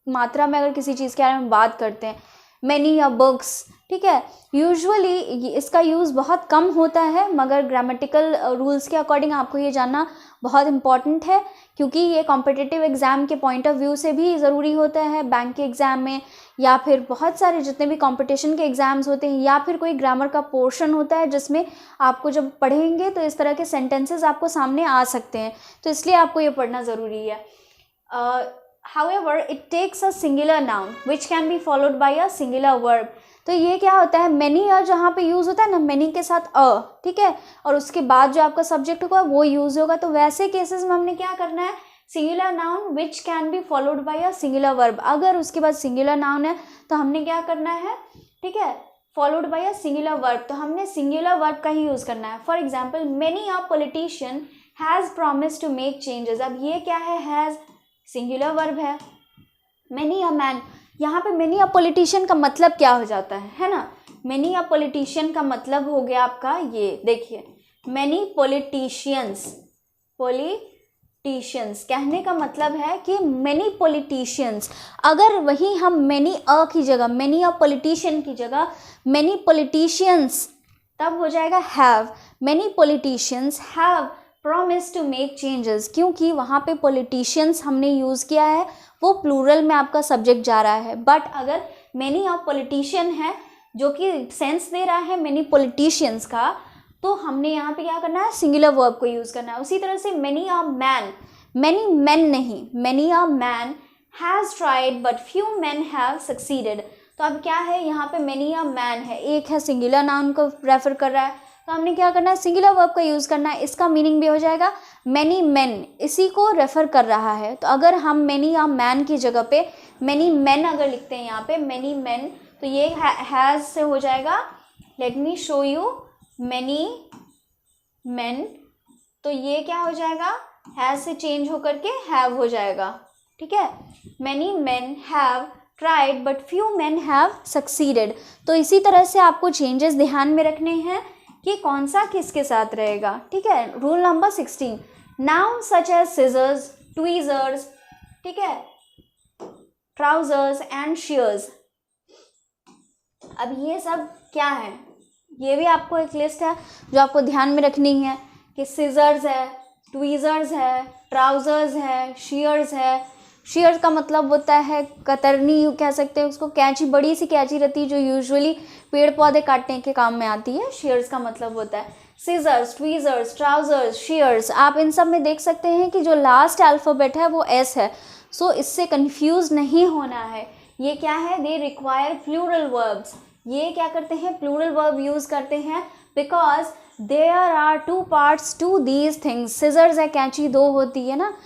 मात्रा में अगर किसी चीज़ के बारे में बात करते हैं, many books, ठीक है, यूजुअली इसका यूज़ बहुत कम होता है, मगर ग्रामेटिकल रूल्स के अकॉर्डिंग आपको ये जानना बहुत इम्पॉर्टेंट है, क्योंकि ये कॉम्पिटिटिव एग्ज़ाम के पॉइंट ऑफ व्यू से भी ज़रूरी होता है, बैंक के एग्ज़ाम में या फिर बहुत सारे जितने भी कंपटीशन के एग्ज़ाम्स होते हैं, या फिर कोई ग्रामर का पोर्शन होता है जिसमें आपको जब पढ़ेंगे तो इस तरह के सेंटेंसेस आपको सामने आ सकते हैं, तो इसलिए आपको ये पढ़ना ज़रूरी है। However, it takes a singular noun which can be followed by a singular verb। तो ये क्या होता है, many जहाँ पे यूज़ होता है ना, many के साथ अ, ठीक है, और उसके बाद जो आपका सब्जेक्ट होगा वो यूज़ होगा, तो वैसे केसेस में हमने क्या करना है, singular noun which can be followed by a singular verb. अगर उसके बाद सिंगुलर नाउन है तो हमने क्या करना है, ठीक है, followed by a singular verb, तो हमने सिंगुलर वर्ब का ही यूज़ करना है। For example, many a politician has promise to make changes. अब ये क्या है, हैज़ सिंगुलर वर्ब है। मेनी अ मैन, यहाँ पे मैनी अ पॉलिटिशियन का मतलब क्या हो जाता है ना, मैनी अ पॉलिटिशियन का मतलब हो गया आपका ये, देखिए मैनी पॉलिटिशियंस, पॉलिटिशियंस कहने का मतलब है कि मैनी पॉलिटिशियंस, अगर वही हम मैनी अ की जगह, मैनी अ पॉलिटिशियन की जगह मैनी पॉलिटिशियंस, तब हो जाएगा have, many politicians have promise to make changes, क्योंकि वहाँ पे पॉलिटिशियंस हमने यूज़ किया है, वो प्लूरल में आपका सब्जेक्ट जा रहा है। बट अगर मैनी ऑफ पॉलिटिशियन है जो कि सेंस दे रहा है मैनी पॉलिटिशियंस का, तो हमने यहाँ पे क्या करना है, सिंगुलर वर्ब को यूज़ करना है। उसी तरह से many of man, many man नहीं, many of man has tried but few man have succeeded. तो अब क्या है, यहाँ पे मैनी ऑफ मैन है, एक है सिंगुलर नाउन को रेफर कर रहा है, तो हमने क्या करना है, सिंगुलर वर्ब का यूज़ करना है। इसका मीनिंग भी हो जाएगा मैनी मैन, इसी को रेफर कर रहा है। तो अगर हम मैनी या मैन की जगह पे मैनी मैन अगर लिखते हैं यहाँ पे मैनी मैन, तो ये हैज़ से हो जाएगा, let me show you, many man, तो ये क्या हो जाएगा, हैज़ से चेंज होकर के हैव हो जाएगा। ठीक है, many man have tried but few man have succeeded. तो इसी तरह से आपको चेंजेस ध्यान में रखने हैं कि कौन सा किसके साथ रहेगा। ठीक है, rule number 16, noun such as scissors, tweezers, ठीक है, ट्राउजर्स एंड शेयर्स। अब ये सब क्या है, ये भी आपको एक लिस्ट है जो आपको ध्यान में रखनी है कि सिजर्स है, ट्वीजर्स है, ट्राउजर्स है, शेयर्स है। शेयर्स का मतलब होता है कतरनी, कह सकते हैं उसको, कैंची, बड़ी सी कैंची रहती है जो यूजुअली पेड़ पौधे काटने के काम में आती है, शेयर्स का मतलब होता है। सीजर्स, ट्वीजर्स, ट्राउजर्स, शेयर्स, आप इन सब में देख सकते हैं कि जो लास्ट अल्फ़ाबेट है वो एस है, सो इससे कंफ्यूज नहीं होना है। ये क्या है, दे रिक्वायर प्लूरल वर्ब्स, ये क्या करते हैं, प्लूरल वर्ब यूज़ करते हैं, because there are two parts to these things. Scissors है, कैंची दो होती है ना,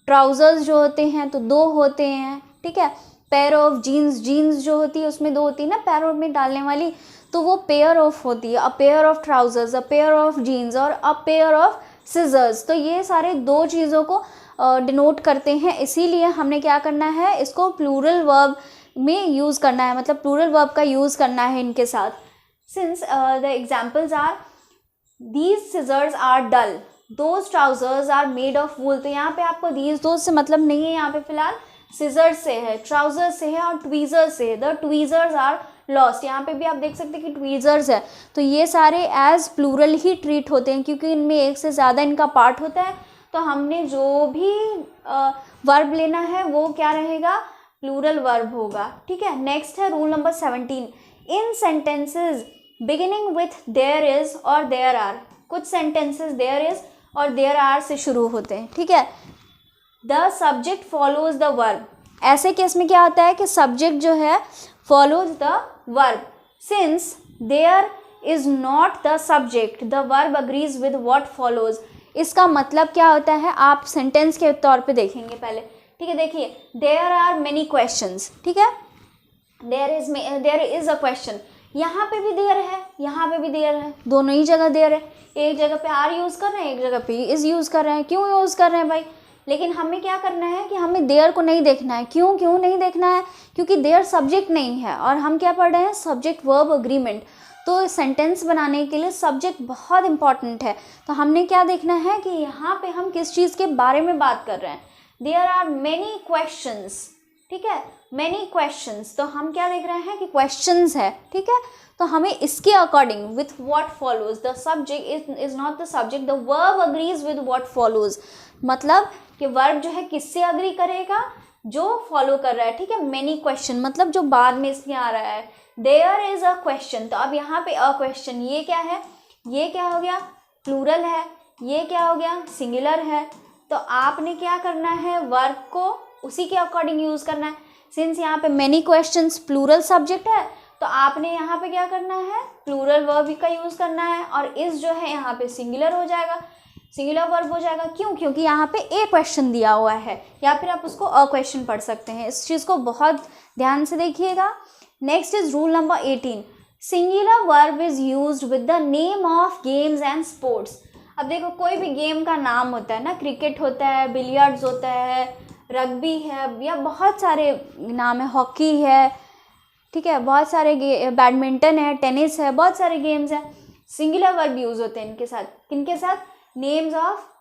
ट्राउजर्स जो होते हैं तो दो होते हैं। ठीक है, पेयर ऑफ जीन्स, जीन्स जो होती है उसमें दो होती है ना पैरों में डालने वाली, तो वो पेयर ऑफ होती है, a pair of trousers, a pair of jeans और अ पेयर ऑफ सिजर्स। तो ये सारे दो चीज़ों को डिनोट करते हैं, इसीलिए हमने क्या करना है, इसको प्लूरल वर्ब में यूज़ करना है, मतलब प्लूरल वर्ब का यूज़ करना है इनके साथ। Since the examples are, these scissors are dull, those trousers are made of wool. तो यहाँ पे आपको दीज दोज से मतलब नहीं है, यहाँ पे फिलहाल सिजर्स से है, ट्राउजर्स से है और ट्वीजर्स से है। द ट्वीजर्स आर लॉस्ट, यहाँ पे भी आप देख सकते हैं कि ट्वीजर्स है, तो ये सारे एज प्लूरल ही ट्रीट होते हैं क्योंकि इनमें एक से ज़्यादा इनका पार्ट होता है। तो हमने जो भी वर्ब लेना है वो क्या रहेगा, प्लूरल वर्ब होगा। ठीक है, नेक्स्ट है rule number 17, in sentences beginning with there is और देयर आर। कुछ सेंटेंसेस देयर इज और देयर आर से शुरू होते हैं। ठीक है, the subject follows the verb, ऐसे केस में क्या होता है कि सब्जेक्ट जो है follows the verb, since there is not the subject the verb agrees with what follows. इसका मतलब क्या होता है, आप सेंटेंस के तौर पे देखेंगे पहले। ठीक है, देखिए, देयर आर मेनी क्वेश्चंस, ठीक है, देयर इज अ क्वेश्चन, यहाँ पे भी देयर है, यहाँ पे भी देयर है, दोनों ही जगह देयर है। एक जगह पे आर यूज़ कर रहे हैं, एक जगह पे इज यूज़ कर रहे हैं। क्यों यूज़ कर रहे हैं भाई, लेकिन हमें क्या करना है कि हमें देयर को नहीं देखना है। क्यों नहीं देखना है, क्योंकि देयर सब्जेक्ट नहीं है और हम क्या पढ़ रहे हैं, सब्जेक्ट वर्ब अग्रीमेंट। तो सेंटेंस बनाने के लिए सब्जेक्ट बहुत इंपॉर्टेंट है। तो हमने क्या देखना है कि यहाँ पे हम किस चीज़ के बारे में बात कर रहे हैं, देयर आर मेनी क्वेश्चंस। ठीक है, मेनी क्वेश्चंस, तो हम क्या देख रहे हैं कि क्वेश्चंस है। ठीक है, तो हमें इसके according with what follows, the subject is not the subject, the verb agrees with what follows, मतलब कि वर्ब जो है किससे अग्री करेगा, जो फॉलो कर रहा है। ठीक है, मेनी क्वेश्चन मतलब जो बाद में इसमें आ रहा है, देयर इज अ क्वेश्चन, तो अब यहाँ पे अ क्वेश्चन, ये क्या है, ये क्या हो गया, प्लूरल है, ये क्या हो गया, सिंगुलर है। तो आपने क्या करना है, वर्ब को उसी के अकॉर्डिंग यूज़ करना है। सिंस यहाँ पे मेनी क्वेश्चंस प्लूरल सब्जेक्ट है, तो आपने यहाँ पे क्या करना है, प्लूरल वर्ब का यूज़ करना है, और इस जो है यहाँ पे सिंगुलर हो जाएगा, सिंगुलर वर्ब हो जाएगा। क्यों, क्योंकि यहाँ पे ए क्वेश्चन दिया हुआ है, या फिर आप उसको अ क्वेश्चन पढ़ सकते हैं। इस चीज़ को बहुत ध्यान से देखिएगा। Next is rule number 18, singular verb is used with the name of games and sports. अब देखो, कोई भी गेम का नाम होता है ना, क्रिकेट होता है, बिलियर्ड्स होता है, रग्बी है, या बहुत सारे नाम है, हॉकी है, ठीक है, बहुत सारे बैडमिंटन है, टेनिस है, बहुत सारे गेम्स हैं। सिंगुलर वर्ब यूज़ होते हैं इनके साथ। किनके साथ? Names of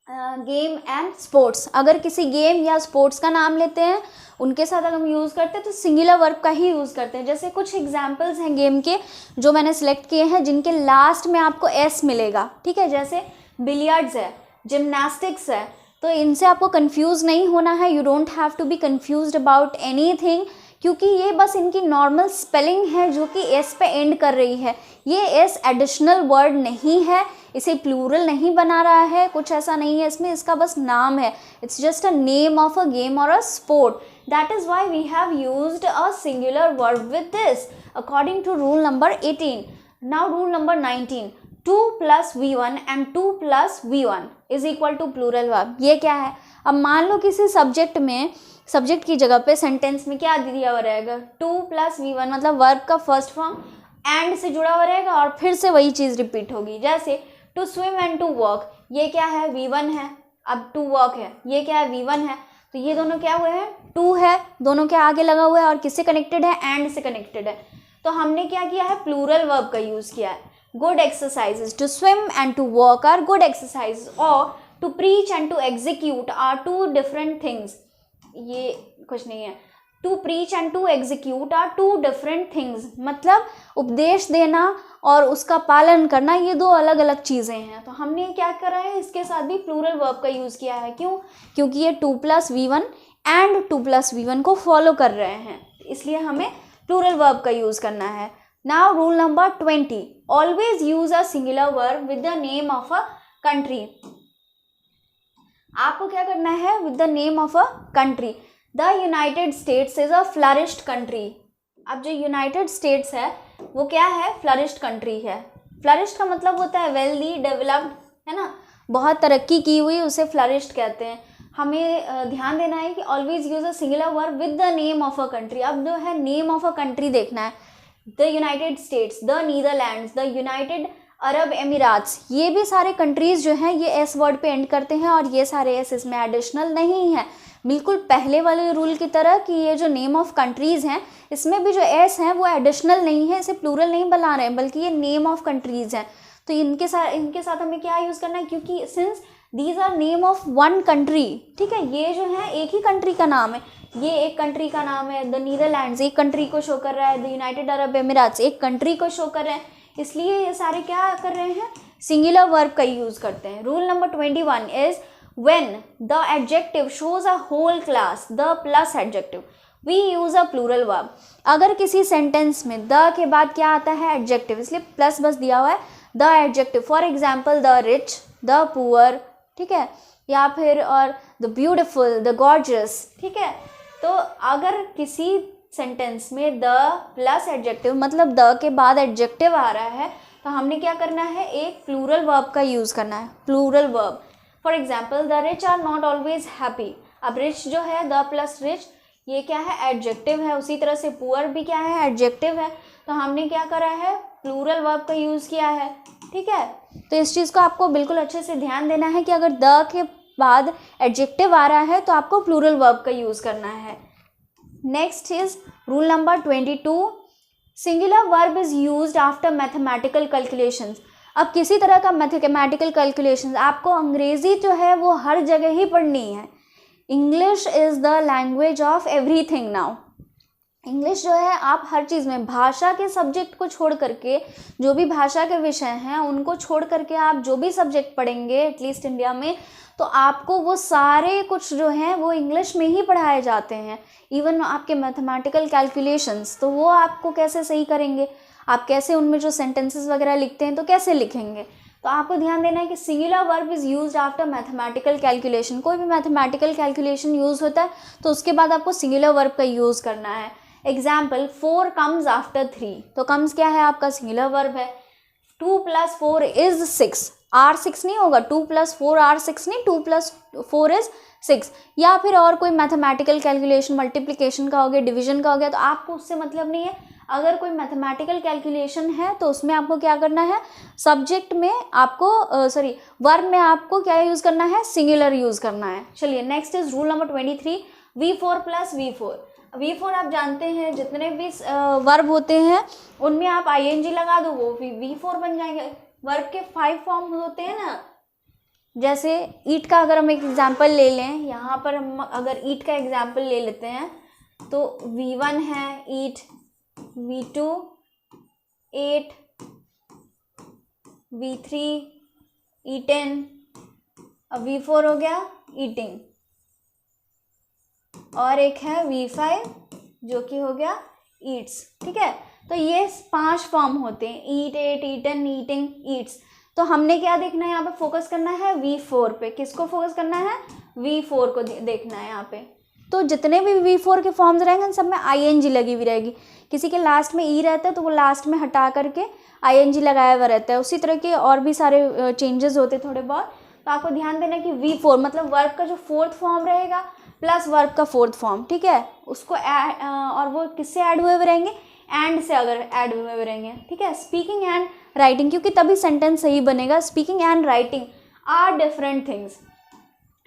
game and sports. अगर किसी गेम या स्पोर्ट्स का नाम लेते हैं उनके साथ अगर हम यूज़ करते हैं तो सिंगुलर वर्ब का ही यूज़ करते हैं। जैसे कुछ एग्जांपल्स हैं गेम के जो मैंने सेलेक्ट किए हैं जिनके लास्ट में आपको एस मिलेगा, ठीक है। जैसे बिलियर्ड्स है, जिम्नास्टिक्स है, तो इनसे आपको कंफ्यूज नहीं होना है। You don't have to be confused about anything, क्योंकि ये बस इनकी नॉर्मल स्पेलिंग है जो कि एस पे एंड कर रही है। ये एस एडिशनल वर्ड नहीं है, इसे प्लूरल नहीं बना रहा है, कुछ ऐसा नहीं है इसमें, इसका बस नाम है। It's just a name of a game और a sport. That is why we have used a singular verb with this according to rule number 18। Now rule number 19, 2 + V1 and 2 + V1 is equal to plural verb. ये क्या है? अब मान लो किसी subject में, subject की जगह पे सेंटेंस में क्या दिया हुआ रहेगा? 2 + V1, मतलब वर्ब का फर्स्ट फॉर्म एंड से जुड़ा हुआ रहेगा और फिर से वही चीज़ रिपीट होगी। जैसे to swim and to walk, ये क्या है? V1 है। अब टू वॉक है, ये क्या है? V1 है। तो ये दोनों क्या हुए हैं? 2 है, दोनों के आगे लगा हुआ है और किससे कनेक्टेड है? एंड से कनेक्टेड है। तो हमने क्या किया है? प्लूरल वर्ब का यूज़ किया है। Good exercises, to swim and to walk are good exercise, और to preach and to execute are two different things. ये कुछ नहीं है। To preach and to execute are two different things, मतलब उपदेश देना और उसका पालन करना ये दो अलग अलग चीज़ें हैं। तो हमने क्या करा है? इसके साथ भी प्लूरल वर्ब का यूज़ किया है। क्यों? क्योंकि ये 2 + V1 एंड 2 + V1 को फॉलो कर रहे हैं, इसलिए हमें प्लूरल वर्ब का यूज़ करना है। Now rule number 20, always use a singular verb with the name of a country. आपको क्या करना है? With the name of a country. The United states is a flourished country. अब जो यूनाइटेड स्टेट्स है वो क्या है? फ्लरिश्ड कंट्री है। फ्लरिश्ड का मतलब होता है वेल्दी, डेवलप्ड, है ना, बहुत तरक्की की हुई, उसे फ्लरिश्ड कहते हैं। हमें ध्यान देना है कि always use a singular verb with the name of a country. अब जो है नेम ऑफ अ कंट्री देखना है। The United States, the Netherlands, the United Arab Emirates, ये भी सारे कंट्रीज़ जो हैं ये एस वर्ड पे एंड करते हैं और ये सारे एस इसमें एडिशनल नहीं है। बिल्कुल पहले वाले रूल की तरह कि ये जो नेम ऑफ कंट्रीज़ हैं इसमें भी जो एस हैं वो एडिशनल नहीं है, इसे प्लूरल नहीं बना रहे हैं बल्कि ये नेम ऑफ कंट्रीज़ हैं। तो इनके साथ हमें क्या यूज़ करना है? क्योंकि since these are name of one country, ठीक है, ये जो है एक ही कंट्री का नाम है। ये एक कंट्री का नाम है, द नीदरलैंड्स एक कंट्री को शो कर रहा है, द यूनाइटेड अरब एमिराट्स एक कंट्री को शो कर रहे हैं, इसलिए ये सारे क्या कर रहे हैं? सिंगुलर वर्ब का यूज़ करते हैं। Rule number 21 is when the adjective shows a whole class the plus adjective we use a plural verb. अगर किसी सेंटेंस में द के बाद क्या आता है? एडजेक्टिव, इसलिए प्लस बस दिया हुआ है the adjective. For example the rich, the poor, ठीक है, या फिर और द ब्यूटिफुल, द गॉर्जियस, ठीक है। तो अगर किसी सेंटेंस में द प्लस एडजेक्टिव मतलब द के बाद एडजेक्टिव आ रहा है तो हमने क्या करना है? एक प्लूरल वर्ब का यूज़ करना है, plural verb. For example the rich are not always happy. अब रिच जो है द प्लस रिच ये क्या है? एडजेक्टिव है। उसी तरह से पुअर भी क्या है? एडजेक्टिव है। तो हमने क्या करा है? प्लूरल वर्ब का यूज़ किया है, ठीक है। तो इस चीज़ को आपको बिल्कुल अच्छे से ध्यान देना है कि अगर द के बाद एडजेक्टिव आ रहा है तो आपको प्लूरल वर्ब का यूज़ करना है। Next is rule number 22, singular verb is used after mathematical calculations. अब किसी तरह का मैथमेटिकल कैलकुलेशंस आपको अंग्रेजी जो है वो हर जगह ही पढ़नी है। English is the language of everything now. English जो है आप हर चीज़ में, भाषा के सब्जेक्ट को छोड़ करके, जो भी भाषा के विषय हैं उनको छोड़ करके आप जो भी सब्जेक्ट पढ़ेंगे एटलीस्ट इंडिया में, तो आपको वो सारे कुछ जो हैं वो इंग्लिश में ही पढ़ाए जाते हैं। इवन आपके मैथमेटिकल कैलकुलेशंस, तो वो आपको कैसे सही करेंगे? आप कैसे उनमें जो सेंटेंसेस वगैरह लिखते हैं तो कैसे लिखेंगे? तो आपको ध्यान देना है कि singular verb is used after mathematical calculation. कोई भी मैथमेटिकल कैलकुलेशन यूज़ होता है तो उसके बाद आपको सिंगुलर वर्ब का यूज़ करना है। एग्जाम्पल 4 कम्स आफ्टर 3, तो कम्स क्या है? आपका सिंगुलर वर्ब है। 2 + 4 इज 6, आर 6 नहीं होगा, 2 + 4 आर 6 नहीं, 2 + 4 इज 6। या फिर और कोई मैथमेटिकल कैलकुलेशन मल्टीप्लिकेशन का हो गया, डिवीजन का हो गया, तो आपको उससे मतलब नहीं है। अगर कोई मैथमेटिकल कैलकुलेशन है तो उसमें आपको क्या करना है, सब्जेक्ट में आपको वर्ब में आपको क्या यूज़ करना है, सिंगुलर यूज़ करना है। चलिए next is rule number 23, V4 plus V4। V4 आप जानते हैं जितने भी वर्ब होते हैं उनमें आप ING लगा दो वो V4 बन जाएंगे। वर्ब के 5 फॉर्म होते हैं ना, जैसे ईट का अगर हम एक एग्जाम्पल ले लें, यहाँ पर हम अगर ईट का एग्जाम्पल ले लेते हैं तो V1 है ईट, V2 एट, V3 ईटन, अब V4 हो गया ईटिंग, और एक है V5 जो कि हो गया ईट्स। ठीक है, तो ये 5 फॉर्म होते हैं, ईट, एट, ईटन, ईटिंग, ईट्स। तो हमने क्या देखना है यहाँ पे, फोकस करना है V4 पे। किसको फोकस करना है, V4 को देखना है यहाँ पे। तो जितने भी V4 के फॉर्म्स रहेंगे उन सब में ING लगी हुई रहेगी। किसी के लास्ट में ई रहता है तो वो लास्ट में हटा करके ING लगाया हुआ रहता है। उसी तरह के और भी सारे चेंजेस होते हैं थोड़े बहुत। तो आपको ध्यान देना कि V4 मतलब वर्ब का जो 4th फॉर्म रहेगा प्लस वर्ब का 4th फॉर्म, ठीक है, उसको और वो किससे ऐड हुए हुए रहेंगे, एंड से अगर ऐड हुए हुए रहेंगे। ठीक है, स्पीकिंग एंड राइटिंग, क्योंकि तभी सेंटेंस सही बनेगा। Speaking and writing are different things.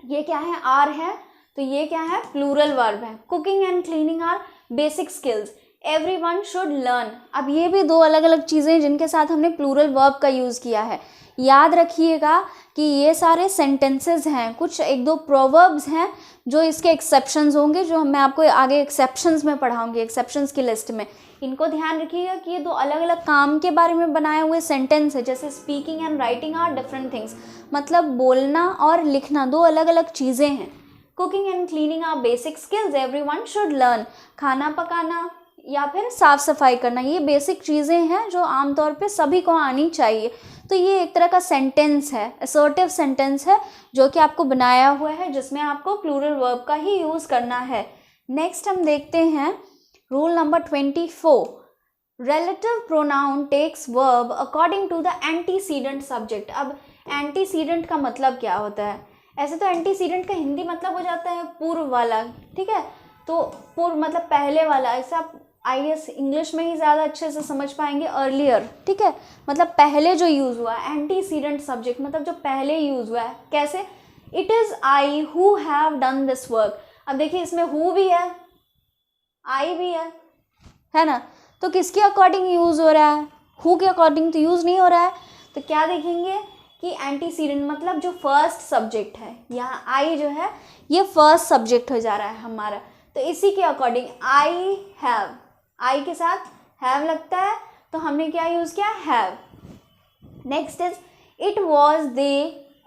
ये क्या है, आर है, तो ये क्या है, प्लूरल वर्ब है। Cooking and cleaning are basic skills everyone should learn. अब ये भी 2 अलग अलग चीज़ें जिनके साथ हमने प्लूरल वर्ब का यूज़ किया है। याद रखिएगा कि ये सारे सेंटेंसेस हैं, कुछ 1-2 प्रोवर्ब्स हैं जो इसके एक्सेप्शंस होंगे, जो मैं आपको आगे एक्सेप्शंस में पढ़ाऊंगी, एक्सेप्शंस की लिस्ट में। इनको ध्यान रखिएगा कि ये 2 अलग अलग काम के बारे में बनाए हुए सेंटेंस है। जैसे speaking and writing are different things, मतलब बोलना और लिखना 2 अलग अलग चीज़ें हैं। Cooking and cleaning are basic skills everyone should learn. खाना पकाना या फिर साफ सफाई करना, ये बेसिक चीज़ें हैं जो आमतौर पे सभी को आनी चाहिए। तो ये एक तरह का सेंटेंस है, असर्टिव सेंटेंस है जो कि आपको बनाया हुआ है, जिसमें आपको प्लूरल वर्ब का ही यूज़ करना है। नेक्स्ट हम देखते हैं rule number 24, relative pronoun takes verb according to the antecedent subject. अब एंटीसीडेंट का मतलब क्या होता है, ऐसे तो एंटीसीडेंट का हिंदी मतलब हो जाता है पूर्व वाला। ठीक है, तो पूर्व मतलब पहले वाला, ऐसा आप IAS इंग्लिश में ही ज़्यादा अच्छे से समझ पाएंगे, अर्लियर। ठीक है, मतलब पहले जो यूज़ हुआ है। एंटीसीडेंट सब्जेक्ट मतलब जो पहले यूज़ हुआ है। कैसे, it is I who have done this work. अब देखिए इसमें हु भी है, आई भी है ना, तो किसके अकॉर्डिंग यूज़ हो रहा है, हु के अकॉर्डिंग तो यूज़ नहीं हो रहा है। तो क्या देखेंगे कि एंटीसीडेंट मतलब जो फर्स्ट सब्जेक्ट है, यहाँ आई जो है ये फर्स्ट सब्जेक्ट हो जा रहा है हमारा, तो इसी के अकॉर्डिंग आई हैव, आई के साथ हैव लगता है तो हमने क्या यूज़ किया, have. Next is it was they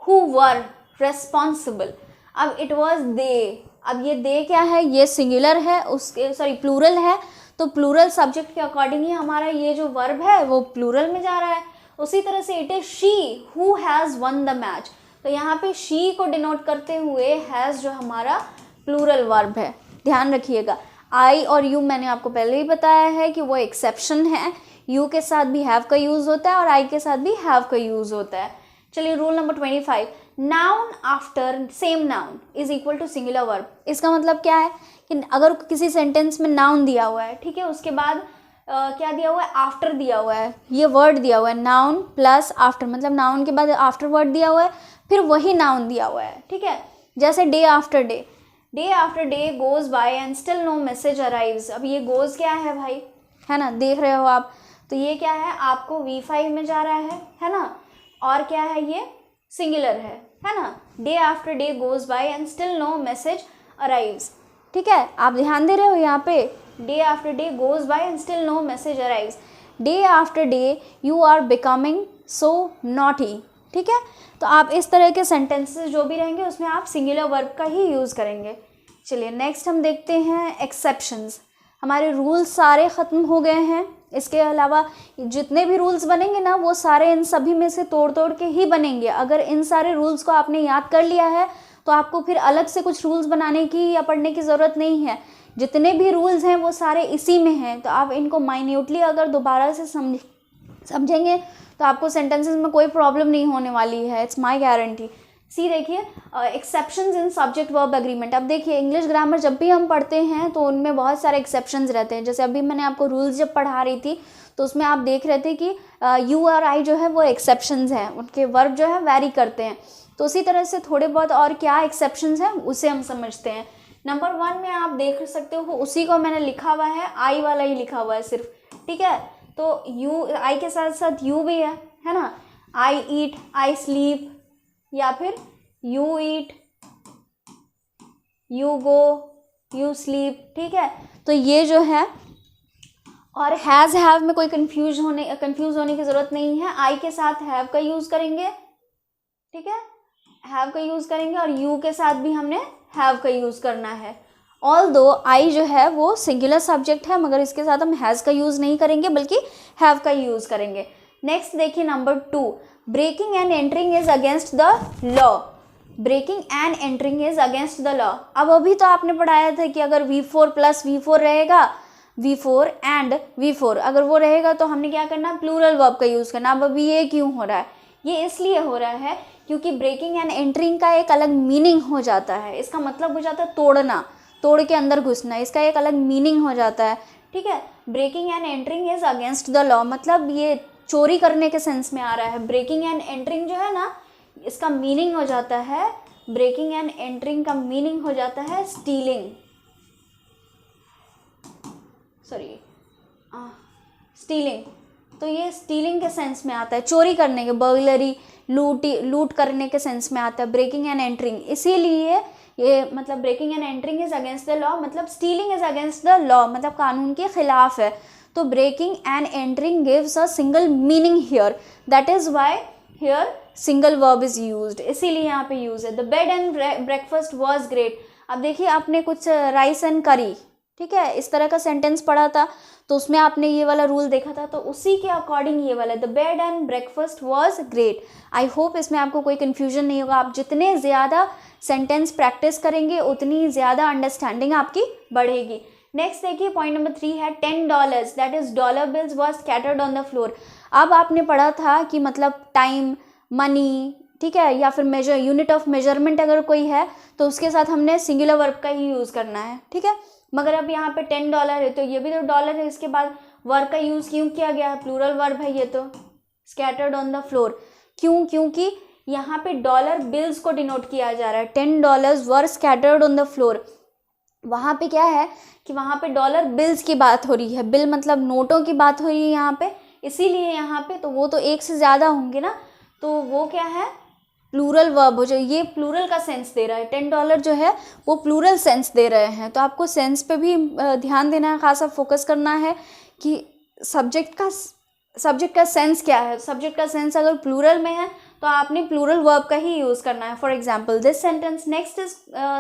who were responsible. अब इट वॉज दे, अब ये दे क्या है, ये सिंगुलर है, उसके प्लूरल है, तो प्लूरल सब्जेक्ट के अकॉर्डिंग ही हमारा ये जो वर्ब है वो प्लूरल में जा रहा है। उसी तरह से it is she who has one the match, तो यहाँ पे शी को डिनोट करते हुए हैज़ जो हमारा प्लूरल वर्ब है, ध्यान रखिएगा। आई और यू मैंने आपको पहले ही बताया है कि वो एक्सेप्शन है, यू के साथ भी हैव का यूज़ होता है और आई के साथ भी हैव का यूज़ होता है। चलिए rule number 25, noun after same noun is equal to singular verb. इसका मतलब क्या है कि अगर किसी सेंटेंस में नाउन दिया हुआ है, ठीक है, उसके बाद क्या दिया हुआ है, आफ्टर दिया हुआ है, ये वर्ड दिया हुआ है, नाउन प्लस आफ्टर, मतलब नाउन के बाद आफ्टर वर्ड दिया हुआ है, फिर वही नाउन दिया हुआ है। ठीक है, जैसे day after day, day after day goes by and still no message arrives. अब ये गोज़ क्या है भाई, है ना, देख रहे हो आप, तो ये क्या है, आपको V5 में जा रहा है ना, और क्या है, ये सिंगुलर है ना। Day after day goes by and still no message arrives. ठीक है, आप ध्यान दे रहे हो यहाँ पे, day after day goes by and still no message arrives. Day after day you are becoming so naughty. ठीक है, तो आप इस तरह के सेंटेंसेस जो भी रहेंगे उसमें आप सिंगुलर वर्ब का ही यूज़ करेंगे। चलिए नेक्स्ट हम देखते हैं एक्सेप्शंस। हमारे रूल्स सारे ख़त्म हो गए हैं, इसके अलावा जितने भी रूल्स बनेंगे ना वो सारे इन सभी में से तोड़ तोड़ के ही बनेंगे। अगर इन सारे रूल्स को आपने याद कर लिया है तो आपको फिर अलग से कुछ रूल्स बनाने की या पढ़ने की ज़रूरत नहीं है। जितने भी रूल्स हैं वो सारे इसी में हैं, तो आप इनको माइन्यूटली अगर दोबारा से समझेंगे तो आपको सेंटेंसेस में कोई प्रॉब्लम नहीं होने वाली है, इट्स माय गारंटी। सी देखिए, exceptions in subject verb agreement. अब देखिए इंग्लिश ग्रामर जब भी हम पढ़ते हैं तो उनमें बहुत सारे एक्सेप्शंस रहते हैं। जैसे अभी मैंने आपको रूल्स जब पढ़ा रही थी तो उसमें आप देख रहे थे कि यू और आई जो है वो एक्सेप्शंस हैं, उनके वर्ब जो है वैरी करते हैं। तो उसी तरह से थोड़े बहुत और क्या एक्सेप्शंस हैं उसे हम समझते हैं। नंबर 1 में आप देख सकते हो, उसी को मैंने लिखा हुआ है, आई वाला ही लिखा हुआ है सिर्फ, ठीक है। तो यू, आई के साथ साथ यू भी है ना। आई ईट, आई स्लीप, या फिर you eat, you go, you sleep, ठीक है। तो ये जो है, और हैज़ हैव में कोई कंफ्यूज होने की ज़रूरत नहीं है। आई के साथ हैव का यूज़ करेंगे, ठीक है, हैव का यूज़ करेंगे, और यू के साथ भी हमने हैव का यूज़ करना है। ऑल्दो आई जो है वो सिंगुलर सब्जेक्ट है, मगर इसके साथ हम हैज़ का यूज़ नहीं करेंगे बल्कि हैव का यूज़ करेंगे। नेक्स्ट देखिए number 2, breaking and entering is against the law. Breaking and entering is against the law. अब अभी तो आपने पढ़ाया था कि अगर V4 प्लस V4 रहेगा, V4 एंड V4 अगर वो रहेगा तो हमने क्या करना, प्लूरल वर्ब का यूज़ करना। अब अभी ये क्यों हो रहा है, ये इसलिए हो रहा है क्योंकि ब्रेकिंग एंड एंटरिंग का एक अलग मीनिंग हो जाता है। इसका मतलब हो जाता है तोड़ना, तोड़ के अंदर घुसना, इसका एक अलग मीनिंग हो जाता है, ठीक है। Breaking and entering is against the law, मतलब ये चोरी करने के सेंस में आ रहा है। ब्रेकिंग एंड एंटरिंग जो है ना, इसका मीनिंग हो जाता है, ब्रेकिंग एंड एंटरिंग का मीनिंग हो जाता है स्टीलिंग, सॉरी स्टीलिंग। तो ये स्टीलिंग के सेंस में आता है, चोरी करने के, बर्गलरी, लूट करने के सेंस में आता है ब्रेकिंग एंड एंटरिंग। इसीलिए ये मतलब breaking and entering is against the law, मतलब stealing is against the law, मतलब कानून के खिलाफ है। तो breaking and entering gives a single meaning here, that is why here single verb is used, इसीलिए यहाँ पे यूज है। The bed and breakfast was great. अब देखिए आपने कुछ राइस एंड करी, ठीक है, इस तरह का सेंटेंस पढ़ा था, तो उसमें आपने ये वाला रूल देखा था, तो उसी के अकॉर्डिंग ये वाला, the bed and breakfast was great. I hope इसमें आपको कोई कन्फ्यूजन नहीं होगा। आप जितने ज़्यादा सेंटेंस प्रैक्टिस करेंगे उतनी ज़्यादा अंडरस्टैंडिंग आपकी बढ़ेगी। नेक्स्ट देखिए पॉइंट नंबर 3 है $10 that is dollar bills was scattered on the floor. अब आपने पढ़ा था कि मतलब टाइम, मनी, ठीक है, या फिर मेजर, यूनिट ऑफ मेजरमेंट अगर कोई है तो उसके साथ हमने सिंगुलर वर्ब का ही यूज़ करना है, ठीक है। मगर अब यहाँ पे $10 है तो ये भी तो डॉलर है, इसके बाद वर्ब का यूज़ क्यों किया गया है, प्लूरल वर्ब है ये तो, स्कैटर्ड ऑन द फ्लोर। क्यों, क्योंकि यहाँ पे डॉलर बिल्स को डिनोट किया जा रहा है। $10 वर स्कैटर्ड ऑन द फ्लोर, वहाँ पे क्या है कि वहाँ पे डॉलर बिल्स की बात हो रही है, बिल मतलब नोटों की बात हो रही है यहाँ पे, इसीलिए यहाँ पे तो वो तो एक से ज़्यादा होंगे ना, तो वो क्या है, प्लूरल वर्ब हो जाए, ये प्लूरल का सेंस दे रहा है। $10 जो है वो प्लूरल सेंस दे रहे हैं, तो आपको सेंस पे भी ध्यान देना है, खासा फोकस करना है कि सब्जेक्ट का सेंस क्या है। सब्जेक्ट का सेंस अगर प्लूरल में है तो आपने प्लूरल वर्ब का ही यूज़ करना है। For example this sentence. Next is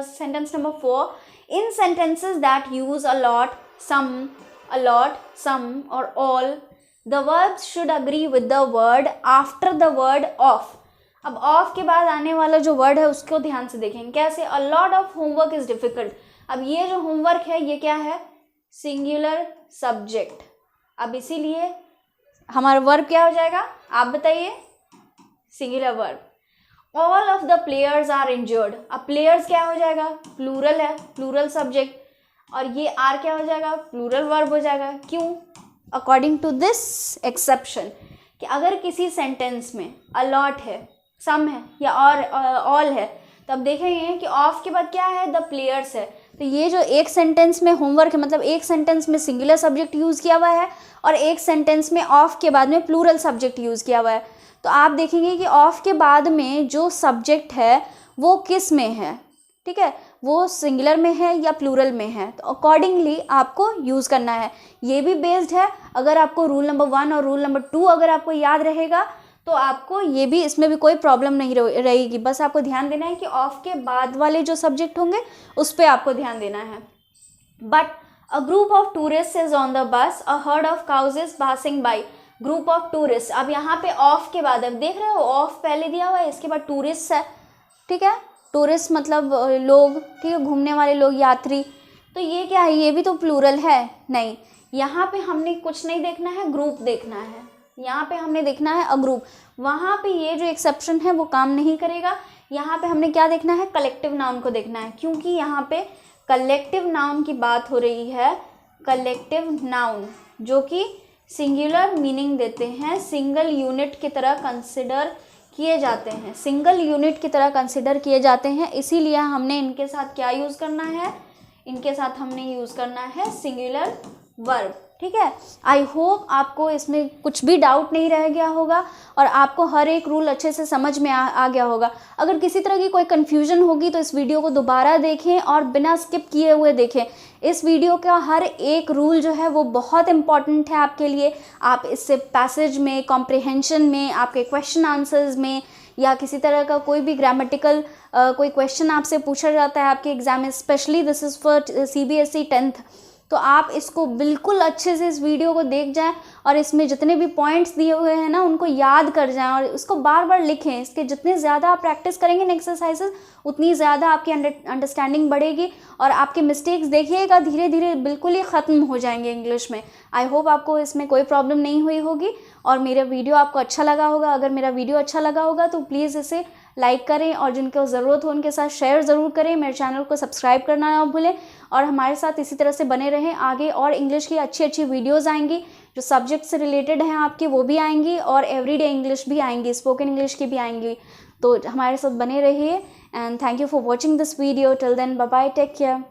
sentence number 4, in sentences that use a lot, some or all, the verbs should agree with the word after the word of। अब of के बाद आने वाला जो वर्ड है उसको ध्यान से देखेंगे कैसे। A lot of homework is difficult. अब ये जो होमवर्क है ये क्या है, सिंगुलर सब्जेक्ट। अब इसीलिए हमारा वर्ब क्या हो जाएगा, आप बताइए, singular verb. All of the players are injured. अब प्लेयर्स क्या हो जाएगा, प्लूरल है, प्लूरल सब्जेक्ट, और ये आर क्या हो जाएगा, प्लूरल वर्ब हो जाएगा। क्यों, अकॉर्डिंग टू दिस एक्सेप्शन, कि अगर किसी सेंटेंस में अलॉट है, सम है या और ऑल है, तब देखेंगे कि ऑफ के बाद क्या है, द प्लेयर्स है। तो ये जो एक सेंटेंस में होमवर्क है, मतलब एक सेंटेंस में सिंगुलर सब्जेक्ट यूज़ किया हुआ है और एक सेंटेंस में ऑफ के बाद में प्लूरल सब्जेक्ट यूज़ किया हुआ है। तो आप देखेंगे कि ऑफ के बाद में जो सब्जेक्ट है वो किस में है, ठीक है, वो सिंगुलर में है या प्लूरल में है, तो अकॉर्डिंगली आपको यूज़ करना है। ये भी बेस्ड है, अगर आपको रूल नंबर 1 और रूल नंबर 2 अगर आपको याद रहेगा तो आपको ये भी, इसमें भी कोई प्रॉब्लम नहीं रहेगी। बस आपको ध्यान देना है कि ऑफ के बाद वाले जो सब्जेक्ट होंगे उस पर आपको ध्यान देना है। But a group of tourist is on the bus, a herd of cause is passing by. Group of tourist, अब यहाँ पे ऑफ के बाद, अब देख रहे हो ऑफ पहले दिया हुआ है, इसके बाद टूरिस्ट है, ठीक है, टूरिस्ट मतलब लोग, ठीक है, घूमने वाले लोग, यात्री। तो ये क्या है, ये भी तो प्लूरल है, नहीं, यहाँ पे हमने कुछ नहीं देखना है, ग्रुप देखना है, यहाँ पे हमने देखना है अ ग्रुप, वहाँ पे ये जो एक्सेप्शन है वो काम नहीं करेगा। यहाँ पे हमने क्या देखना है, कलेक्टिव नाउन को देखना है, क्योंकि यहाँ पे कलेक्टिव नाउन की बात हो रही है। कलेक्टिव नाउन जो कि सिंगुलर मीनिंग देते हैं, सिंगल यूनिट की तरह कंसिडर किए जाते हैं, सिंगल यूनिट की तरह कंसिडर किए जाते हैं, इसीलिए हमने इनके साथ क्या यूज़ करना है, इनके साथ हमने यूज़ करना है सिंगुलर वर्ब। ठीक है, आई होप आपको इसमें कुछ भी डाउट नहीं रह गया होगा और आपको हर एक रूल अच्छे से समझ में आ गया होगा। अगर किसी तरह की कोई कन्फ्यूजन होगी तो इस वीडियो को दोबारा देखें और बिना स्किप किए हुए देखें। इस वीडियो का हर एक रूल जो है वो बहुत इंपॉर्टेंट है आपके लिए। आप इससे पैसेज में, कॉम्प्रिहेंशन में, आपके क्वेश्चन आंसर्स में, या किसी तरह का कोई भी ग्रामेटिकल कोई क्वेश्चन आपसे पूछा जाता है आपके एग्जाम में, specially this is for CBSE 10th, तो आप इसको बिल्कुल अच्छे से इस वीडियो को देख जाएं और इसमें जितने भी पॉइंट्स दिए हुए हैं ना उनको याद कर जाएं और उसको बार बार लिखें। इसके जितने ज़्यादा आप प्रैक्टिस करेंगे एक्सरसाइजेस, उतनी ज़्यादा आपकी अंडरस्टैंडिंग बढ़ेगी और आपके मिस्टेक्स देखिएगा धीरे धीरे बिल्कुल ही ख़त्म हो जाएंगे इंग्लिश में। आई होप आपको इसमें कोई प्रॉब्लम नहीं हुई होगी और मेरा वीडियो आपको अच्छा लगा होगा। अगर मेरा वीडियो अच्छा लगा होगा तो प्लीज़ इसे लाइक करें और जिनको ज़रूरत हो उनके साथ शेयर ज़रूर करें। मेरे चैनल को सब्सक्राइब करना ना भूलें और हमारे साथ इसी तरह से बने रहें। आगे और इंग्लिश की अच्छी अच्छी वीडियोज़ आएंगी जो सब्जेक्ट से रिलेटेड हैं आपकी, वो भी आएंगी और एवरीडे इंग्लिश भी आएंगी, स्पोकन इंग्लिश की भी आएंगी। तो हमारे साथ बने रहिए and thank you for watching this video. Till then bye bye, take care.